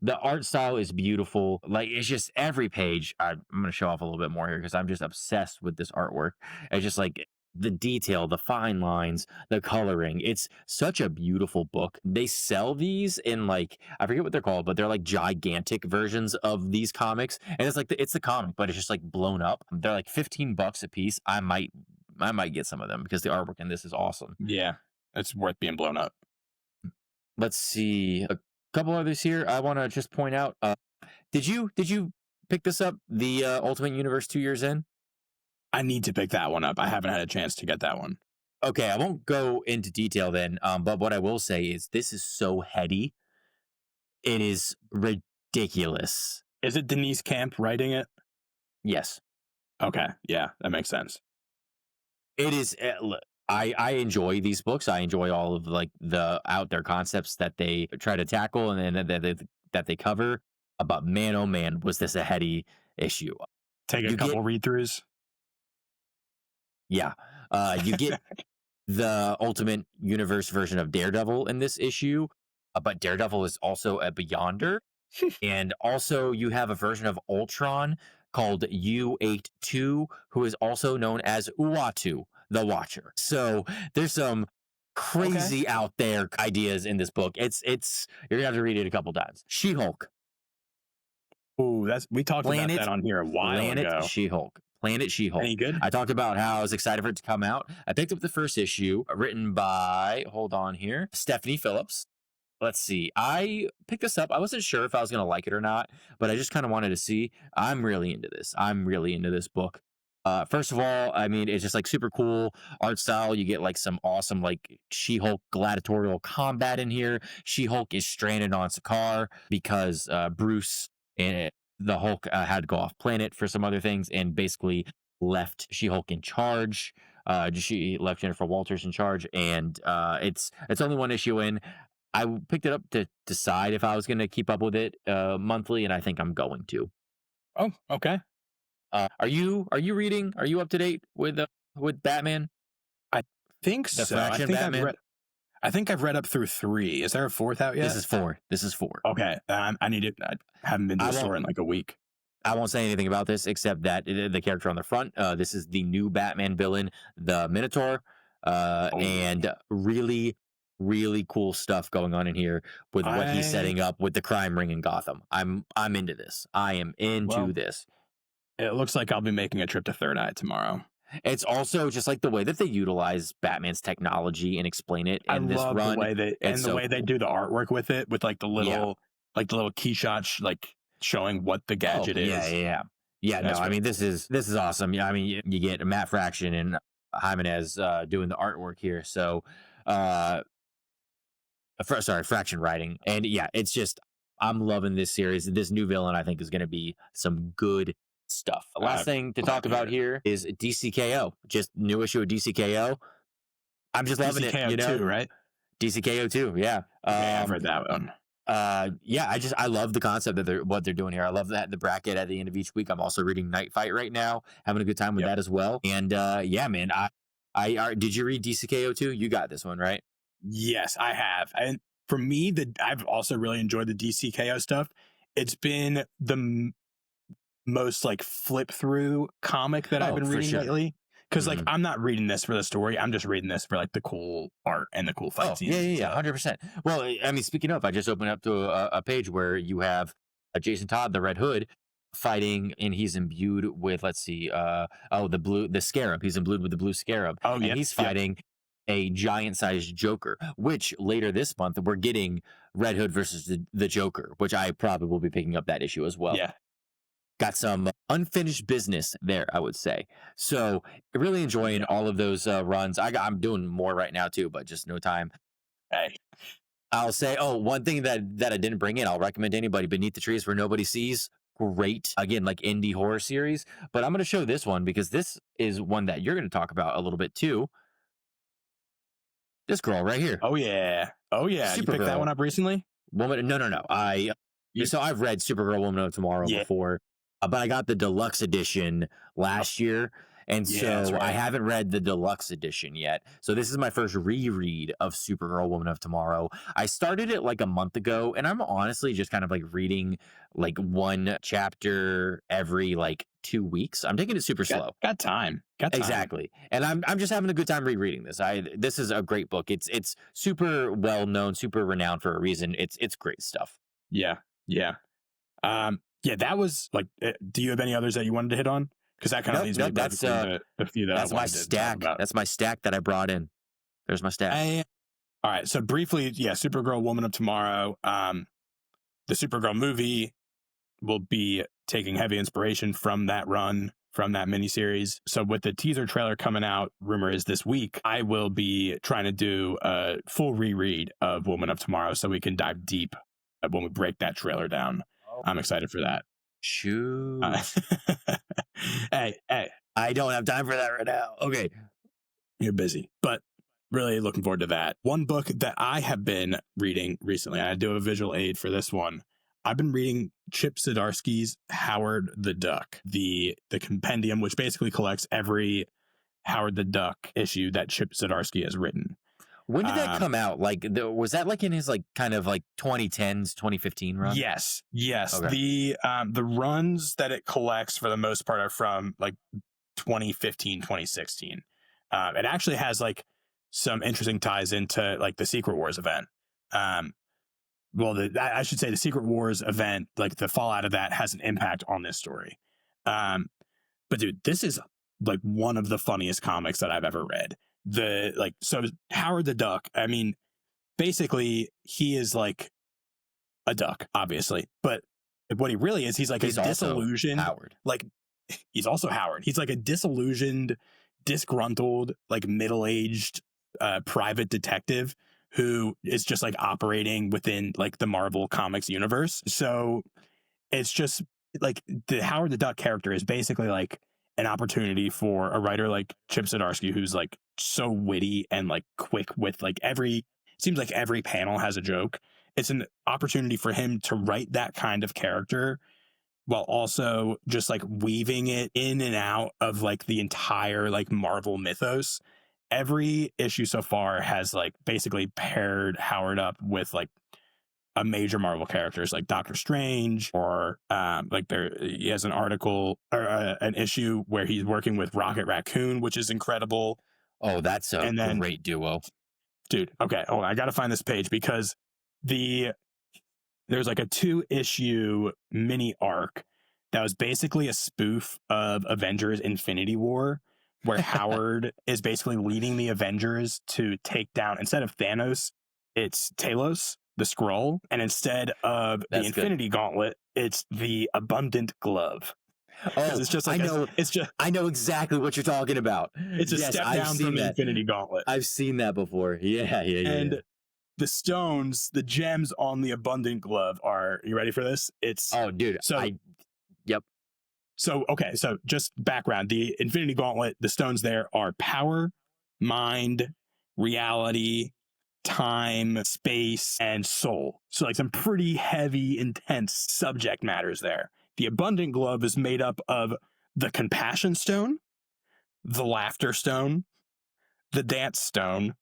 the art style is beautiful. Like, it's just every page. I'm going to show off a little bit more here because I'm just obsessed with this artwork. It's just like the detail, the fine lines, the coloring. It's such a beautiful book. They sell these in, like, I forget what they're called, but they're like gigantic versions of these comics. And it's like it's the comic, but it's just like blown up. They're like $15 a piece. I might get some of them because the artwork in this is awesome. Yeah, it's worth being blown up. Let's see. Couple others here I want to just point out. Did you pick this up, the Ultimate Universe 2 Years In? I need to pick that one up. I haven't had a chance to get that one. Okay, I won't go into detail then, but what I will say is this is so heady. It is ridiculous. Is it Denise Camp writing it? Yes. Okay, yeah, that makes sense. It is. I enjoy these books. I enjoy all of like the out there concepts that they try to tackle and then that they cover. But man, oh man, was this a heady issue? Take a couple read-throughs. Yeah, you get the Ultimate Universe version of Daredevil in this issue, but Daredevil is also a Beyonder, and also you have a version of Ultron called U82, who is also known as Uatu, the Watcher. So there's some crazy out there ideas in this book. It's you're gonna have to read it a couple times. She-Hulk. Ooh, we talked about that on here a while ago. Planet She-Hulk. Any good? I talked about how I was excited for it to come out. I picked up the first issue, written by, hold on here, Stephanie Phillips. Let's see. I picked this up. I wasn't sure if I was going to like it or not, but I just kind of wanted to see. I'm really into this. I'm really into this book. First of all, I mean, it's just like super cool art style. You get like some awesome like She-Hulk gladiatorial combat in here. She-Hulk is stranded on Sakaar because Bruce and the Hulk had to go off planet for some other things and basically left She-Hulk in charge. She left Jennifer Walters in charge, and it's only one issue in. I picked it up to decide if I was going to keep up with it monthly, and I think I'm going to. Oh, okay. Are you reading? Are you up to date with Batman? I think so. I think I've read up through 3. Is there a 4th out yet? This is 4. Okay, I need it. I haven't been to the store in like a week. I won't say anything about this except that the character on the front. This is the new Batman villain, the Minotaur, and really, really cool stuff going on in here with what he's setting up with the crime ring in Gotham. I'm into this. I am into this. It looks like I'll be making a trip to Third Eye tomorrow. It's also just like the way that they utilize Batman's technology and explain it in this run. The way they do the artwork with it, with like the little key shots, like showing what the gadget is. Yeah. No, I mean this is awesome. Yeah, I mean you get Matt Fraction and Jimenez doing the artwork here. So, Fraction writing, and yeah, it's just I'm loving this series. This new villain I think is going to be some good stuff. The last thing to talk about here is DCKO. Just new issue of DCKO. I'm just loving it. You know, right? DCKO 2, yeah. I've read that one. I love the concept that what they're doing here. I love that the bracket at the end of each week. I'm also reading Night Fight right now, having a good time with that as well. And yeah, man, Did you read DCKO too? You got this one, right? Yes, I have. And for me, I've also really enjoyed the DCKO stuff. It's been the most like flip through comic that I've been reading lately. Because like I'm not reading this for the story. I'm just reading this for like the cool art and the cool fight scenes. Yeah, 100%. Well, I mean, speaking of, I just opened up to a page where you have Jason Todd, the Red Hood, fighting, and he's imbued with, let's see, the Scarab. He's imbued with the blue Scarab. Oh, yeah. And he's fighting a giant-sized Joker, which later this month we're getting Red Hood versus the Joker, which I probably will be picking up that issue as well. Yeah. Got some unfinished business there, I would say. So really enjoying all of those runs. I'm doing more right now too, but just no time. Hey. I'll say, one thing that I didn't bring in, I'll recommend to anybody, Beneath the Trees Where Nobody Sees. Great, again, like indie horror series. But I'm going to show this one because this is one that you're going to talk about a little bit too. This girl right here. Oh yeah. You picked that one up recently? No. So I've read Supergirl Woman of Tomorrow before, but I got the deluxe edition last year. And so I haven't read the deluxe edition yet. So this is my first reread of Supergirl Woman of Tomorrow. I started it like a month ago, and I'm honestly just kind of like reading like one chapter every like 2 weeks. I'm taking it super slow. Got time. Exactly. And I'm just having a good time rereading this. This is a great book. It's super well known, super renowned for a reason. It's great stuff. Yeah. That was like, do you have any others that you wanted to hit on? Because that kind of leads me back to the few that that's I my stack. That's my stack that I brought in. There's my stack. All right. So briefly, Supergirl Woman of Tomorrow. The Supergirl movie will be taking heavy inspiration from that run, from that miniseries. So with the teaser trailer coming out, rumor is this week, I will be trying to do a full reread of Woman of Tomorrow so we can dive deep when we break that trailer down. I'm excited for that. Shoot. Hey. I don't have time for that right now. Okay. You're busy, but really looking forward to that. One book that I have been reading recently, I do have a visual aid for this one. I've been reading Chip Zdarsky's Howard the Duck, the compendium, which basically collects every Howard the Duck issue that Chip Zdarsky has written. When did that come out? Like, was that like in his like kind of like 2010s, 2015 run? Yes. Okay. The runs that it collects for the most part are from like 2015, 2016. It actually has like some interesting ties into like the Secret Wars event. I should say the Secret Wars event, like the fallout of that has an impact on this story. But dude, this is like one of the funniest comics that I've ever read. So Howard the Duck, I mean, basically he is like a duck, obviously, but what he really is, he's like a disillusioned Howard. Like he's also Howard. He's like a disillusioned, disgruntled, like middle-aged private detective who is just like operating within like the Marvel Comics universe. So it's just like the Howard the Duck character is basically like an opportunity for a writer like Chip Zdarsky, who's like so witty and like quick with like seems like every panel has a joke. It's an opportunity for him to write that kind of character while also just like weaving it in and out of like the entire like Marvel mythos. Every issue so far has like basically paired Howard up with like a major Marvel characters like Doctor Strange, or he has an article or an issue where he's working with Rocket Raccoon, which is incredible. Oh, that's a great duo. Dude, okay. Oh, I got to find this page because there's like a 2-issue mini arc that was basically a spoof of Avengers Infinity War, where Howard is basically leading the Avengers to take down, instead of Thanos, it's Talos, the Skrull, and instead of the Infinity Gauntlet, it's the Abundant Glove. Oh, it's just like I know exactly what you're talking about. It's a step down from the Infinity Gauntlet. I've seen that before. Yeah. And the stones, the gems on the Abundant Glove are, you ready for this? Yep. So, okay, so just background. The Infinity Gauntlet, the stones there are power, mind, reality, time, space, and soul. So like some pretty heavy, intense subject matters there. The Abundant Glove is made up of the Compassion Stone, the Laughter Stone, the Dance Stone,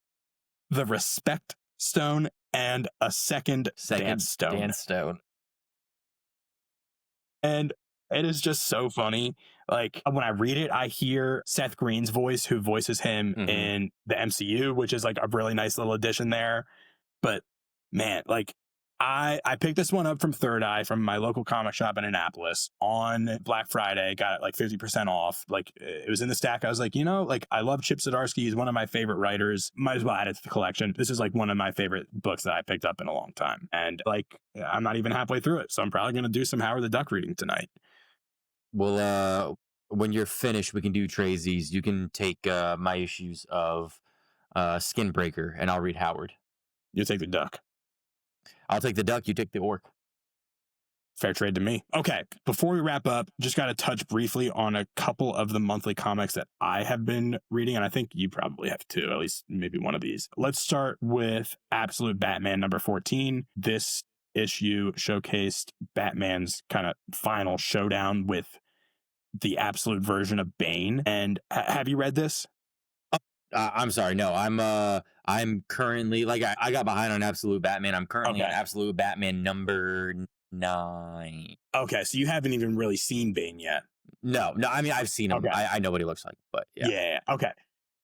the Respect Stone, and a second Dance Stone. Dance Stone. And it is just so funny. Like, when I read it, I hear Seth Green's voice, who voices him in the MCU, which is like a really nice little addition there. But man, like, I picked this one up from Third Eye, from my local comic shop in Annapolis on Black Friday. Got it like 50% off. Like, it was in the stack. I was like, like, I love Chip Zdarsky. He's one of my favorite writers. Might as well add it to the collection. This is like one of my favorite books that I picked up in a long time. And like, I'm not even halfway through it. So I'm probably going to do some Howard the Duck reading tonight. Well, when you're finished, we can do Tracy's. You can take my issues of Skinbreaker, and I'll read Howard. You take the duck. I'll take the duck. You take the orc. Fair trade to me. Okay, before we wrap up, just got to touch briefly on a couple of the monthly comics that I have been reading, and I think you probably have too, at least maybe one of these. Let's start with Absolute Batman number 14. This issue showcased Batman's kind of final showdown with the absolute version of Bane. And have you read this? I'm sorry. No, I'm currently, like, I got behind on Absolute Batman. I'm currently on Absolute Batman number 9. Okay, so you haven't even really seen Bane yet. No. I mean, I've seen him. Okay. I know what he looks like, but yeah. Yeah. Okay.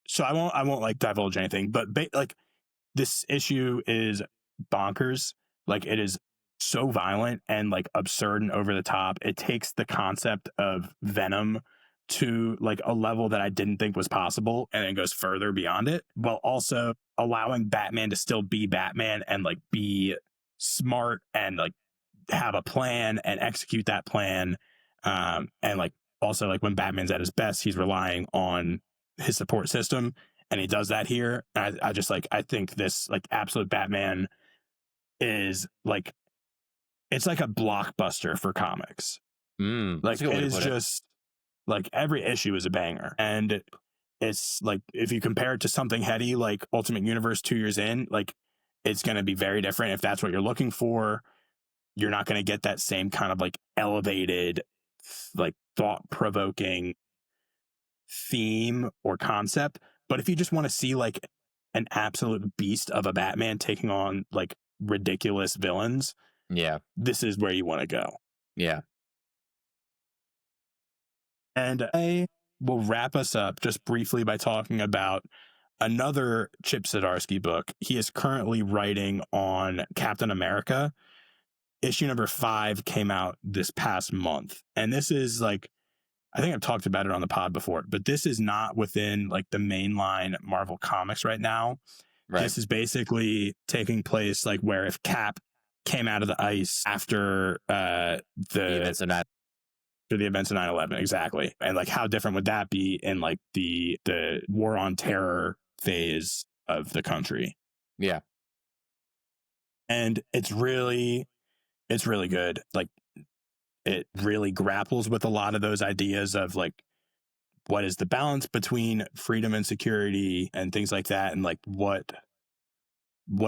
So I won't like divulge anything, but like, this issue is bonkers. Like, it is so violent and like absurd and over the top. It takes the concept of Venom to like a level that I didn't think was possible, and it goes further beyond it, while also allowing Batman to still be Batman and like be smart and like have a plan and execute that plan. And like, also, like, when Batman's at his best, he's relying on his support system, and he does that here. I just like, I think this like Absolute Batman is like, it's like a blockbuster for comics. Like, it is just like, every issue is a banger. And it's like, if you compare it to something heady like Ultimate Universe 2 years in, like, it's going to be very different. If that's what you're looking for, you're not going to get that same kind of like elevated, like, thought-provoking theme or concept. But if you just want to see like an absolute beast of a Batman taking on like ridiculous villains, this is where you want to go. Yeah. And I will wrap us up just briefly by talking about another Chip Zdarsky book. He is currently writing on Captain America. Issue number 5 came out this past month. And this is like, I think I've talked about it on the pod before, but this is not within like the mainline Marvel comics right now. Right. This is basically taking place like where if Cap came out of the ice after the events of 9/11, exactly. And like, how different would that be in like the war on terror phase of the country? Yeah. And it's really good. Like, it really grapples with a lot of those ideas of like, what is the balance between freedom and security and things like that, and like what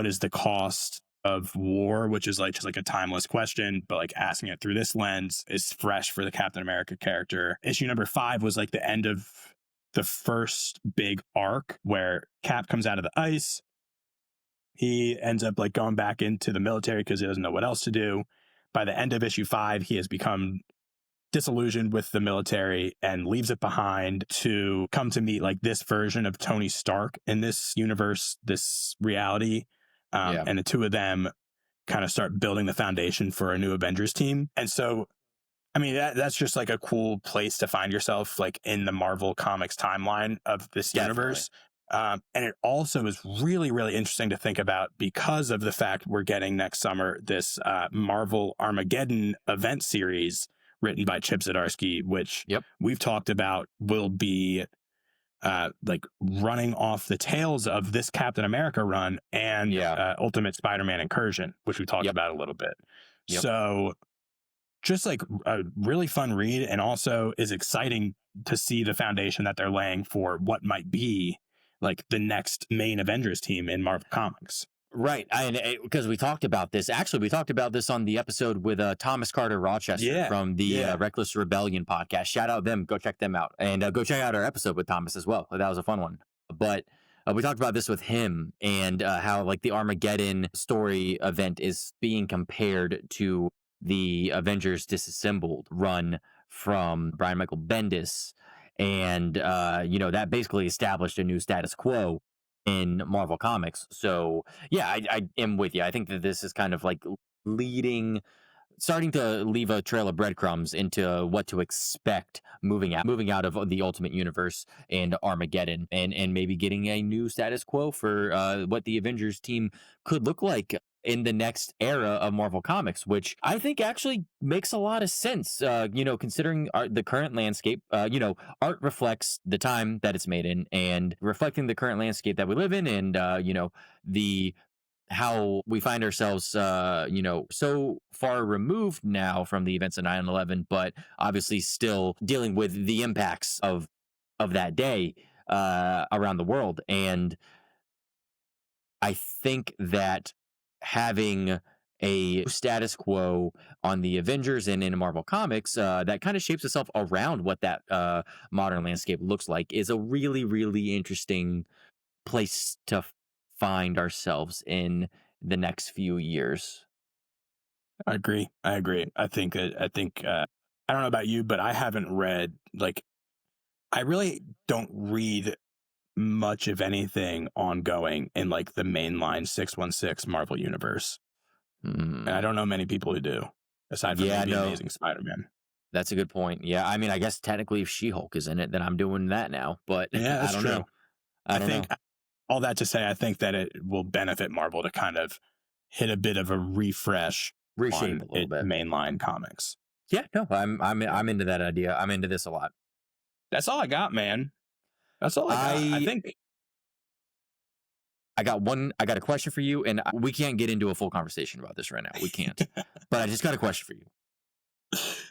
is the cost of war, which is like just like a timeless question, but like asking it through this lens is fresh for the Captain America character. Issue number 5 was like the end of the first big arc where Cap comes out of the ice. He ends up like going back into the military because he doesn't know what else to do. By the end of issue 5, he has become disillusioned with the military and leaves it behind to come to meet like this version of Tony Stark in this universe, this reality. And the two of them kind of start building the foundation for a new Avengers team. And so, I mean, that's just like a cool place to find yourself, like in the Marvel Comics timeline of this universe. And it also is really, really interesting to think about because of the fact we're getting next summer this Marvel Armageddon event series written by Chip Zdarsky, which we've talked about will be like running off the tails of this Captain America run and Ultimate Spider-Man Incursion, which we talked about a little bit. So just like a really fun read, and also is exciting to see the foundation that they're laying for what might be like the next main Avengers team in Marvel Comics. Right. Because we talked about this. Actually, we talked about this on the episode with Thomas Carter Rochester from the Reckless Rebellion podcast. Shout out them. Go check them out. And go check out our episode with Thomas as well. That was a fun one. But We talked about this with him and how like the Armageddon story event is being compared to the Avengers Disassembled run from Brian Michael Bendis. And, that basically established a new status quo in Marvel Comics. So, yeah, I am with you. I think that this is kind of like starting to leave a trail of breadcrumbs into what to expect moving out of the Ultimate Universe and Armageddon, and maybe getting a new status quo for what the Avengers team could look like in the next era of Marvel Comics, which I think actually makes a lot of sense, considering the current landscape. Art reflects the time that it's made in, and reflecting the current landscape that we live in, and the how we find ourselves, so far removed now from the events of 9/11, but obviously still dealing with the impacts of that day around the world. And I think that having a status quo on the Avengers and in Marvel Comics that kind of shapes itself around what that modern landscape looks like is a really, really interesting place to find ourselves in the next few years. I agree. I think I don't know about you, but I haven't read, like, I really don't read much of anything ongoing in like the mainline 616 Marvel universe. And I don't know many people who do, aside from maybe Amazing Spider-Man. That's a good point. Yeah, I mean, I guess technically if She-Hulk is in it, then I'm doing that now. But yeah, that's I don't true. know. I think all that to say, I think that it will benefit Marvel to kind of hit a bit of a reshape a little bit mainline comics. Yeah, no, I'm into that idea. I'm into this a lot. That's all I got, man. That's all I got. I think I got a question for you, and we can't get into a full conversation about this right now. We can't. But I just got a question for you.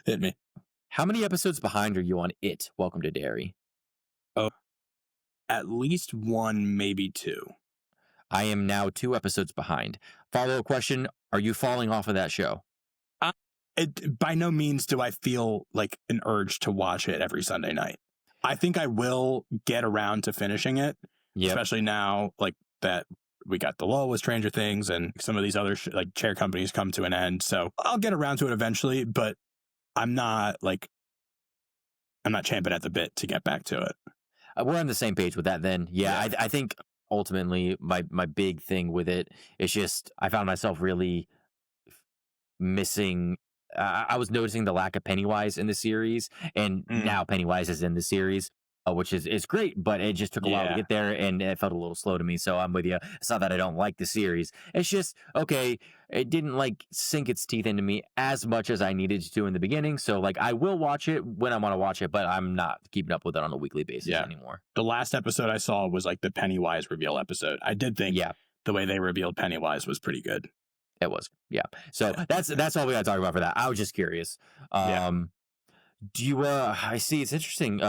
Hit me. How many episodes behind are you on It, Welcome to Derry? Oh, at least one, maybe two. I am now 2 episodes behind. Follow-up question, are you falling off of that show? By no means do I feel like an urge to watch it every Sunday night. I think I will get around to finishing it, especially now like that we got the lull with Stranger Things and some of these other like chair companies come to an end. So I'll get around to it eventually, but I'm not champing at the bit to get back to it. We're on the same page with that then. Yeah. I think ultimately my big thing with it is just I found myself really missing. I was noticing the lack of Pennywise in the series, and now Pennywise is in the series, which is great, but it just took a while to get there, and it felt a little slow to me. So I'm with you. It's not that I don't like the series. It's just, okay, it didn't like sink its teeth into me as much as I needed to in the beginning. So like I will watch it when I want to watch it, but I'm not keeping up with it on a weekly basis anymore. The last episode I saw was like the Pennywise reveal episode. I did think the way they revealed Pennywise was pretty good. It was, yeah. So that's all we got to talk about for that. I was just curious. Do you? I see. It's interesting.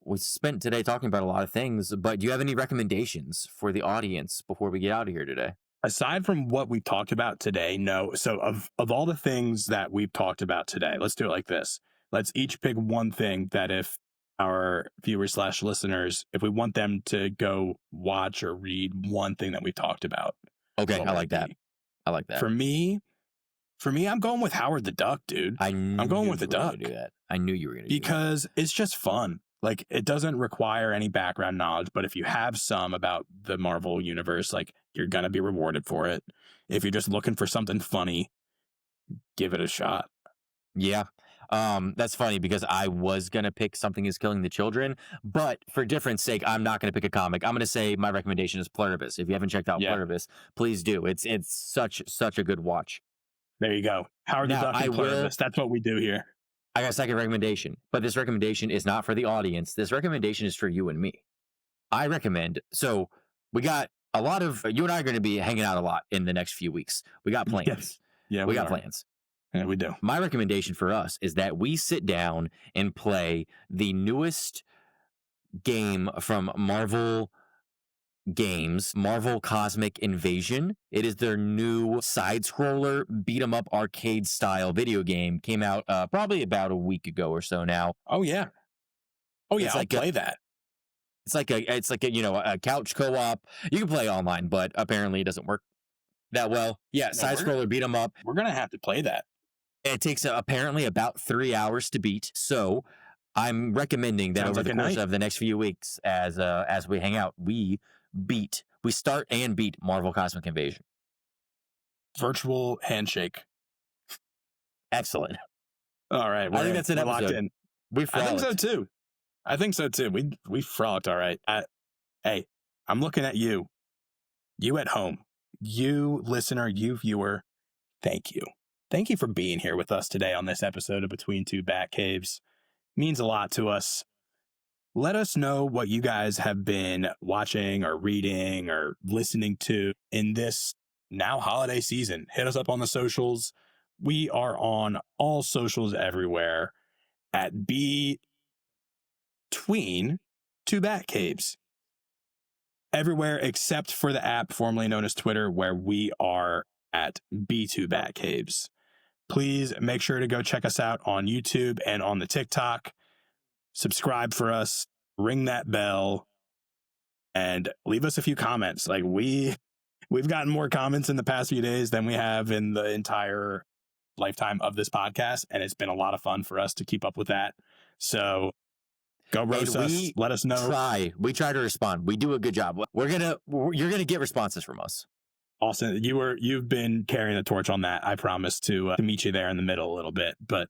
We spent today talking about a lot of things, but do you have any recommendations for the audience before we get out of here today? Aside from what we talked about today, no. So of all the things that we've talked about today, let's do it like this. Let's each pick one thing that if our viewers / listeners, if we want them to go watch or read one thing that we talked about. Okay, I like that. I like that. For me, I'm going with Howard the Duck, dude. I'm going with the Duck. Do that. I knew you were going to do that. Because it's just fun. Like, it doesn't require any background knowledge, but if you have some about the Marvel universe, like, you're going to be rewarded for it. If you're just looking for something funny, give it a shot. Yeah. That's funny because I was going to pick Something is Killing the Children, but for difference sake, I'm not going to pick a comic. I'm going to say my recommendation is Pluribus. If you haven't checked out Pluribus, please do. It's such a good watch. There you go. Howard the Duck and Pluribus. That's what we do here. I got a second recommendation, but this recommendation is not for the audience. This recommendation is for you and me. I recommend, so we got a lot of, you and I are going to be hanging out a lot in the next few weeks. We got plans. Yes. Yeah, we got plans. Yeah, we do. My recommendation for us is that we sit down and play the newest game from Marvel Games, Marvel Cosmic Invasion. It is their new side-scroller, beat-em-up arcade-style video game. Came out probably about a week ago or so now. Oh, yeah. I'll play that. It's like a couch co-op. You can play online, but apparently it doesn't work that well. Yeah, side scroller beat 'em up. We're gonna have to play that. It takes apparently about 3 hours to beat. So I'm recommending that over the course of the next few weeks, as we hang out, we start and beat Marvel Cosmic Invasion. Virtual handshake. Excellent. All right, I think that's an episode. Locked in. I think so too. We frolicked. All right. Hey, I'm looking at you. You at home. You listener. You viewer. Thank you. Thank you for being here with us today on this episode of Between Two Batcaves. Means a lot to us. Let us know what you guys have been watching or reading or listening to in this now holiday season. Hit us up on the socials. We are on all socials everywhere at Between Two Batcaves. Everywhere except for the app formerly known as Twitter, where we are at B2 Batcaves. Please make sure to go check us out on YouTube and on the TikTok. Subscribe for us, ring that bell, and leave us a few comments. Like we've gotten more comments in the past few days than we have in the entire lifetime of this podcast, and it's been a lot of fun for us to keep up with that. So go roast us. Let us know. We try to respond. We do a good job. You're gonna get responses from us. Austin, you've been carrying the torch on that. I promise to meet you there in the middle a little bit, but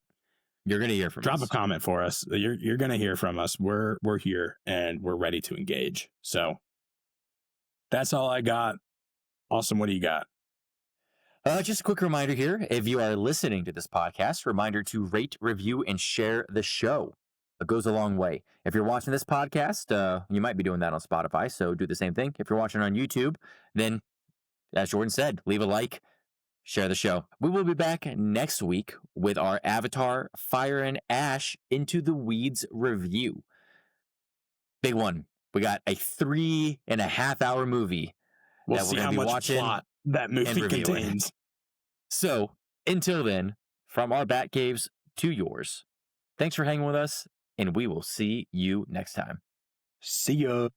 you're gonna hear from us. Drop a comment for us. You're gonna hear from us. We're here and we're ready to engage. So that's all I got. Austin, what do you got? Just a quick reminder here. If you are listening to this podcast, reminder to rate, review, and share the show. It goes a long way. If you're watching this podcast, you might be doing that on Spotify, so do the same thing. If you're watching on YouTube, then as Jordan said, leave a like, share the show. We will be back next week with our Avatar Fire and Ash Into the Weeds review. Big one. We got a 3.5-hour movie. We'll see how much plot that movie contains. So until then, from our Batcaves to yours, thanks for hanging with us, and we will see you next time. See ya.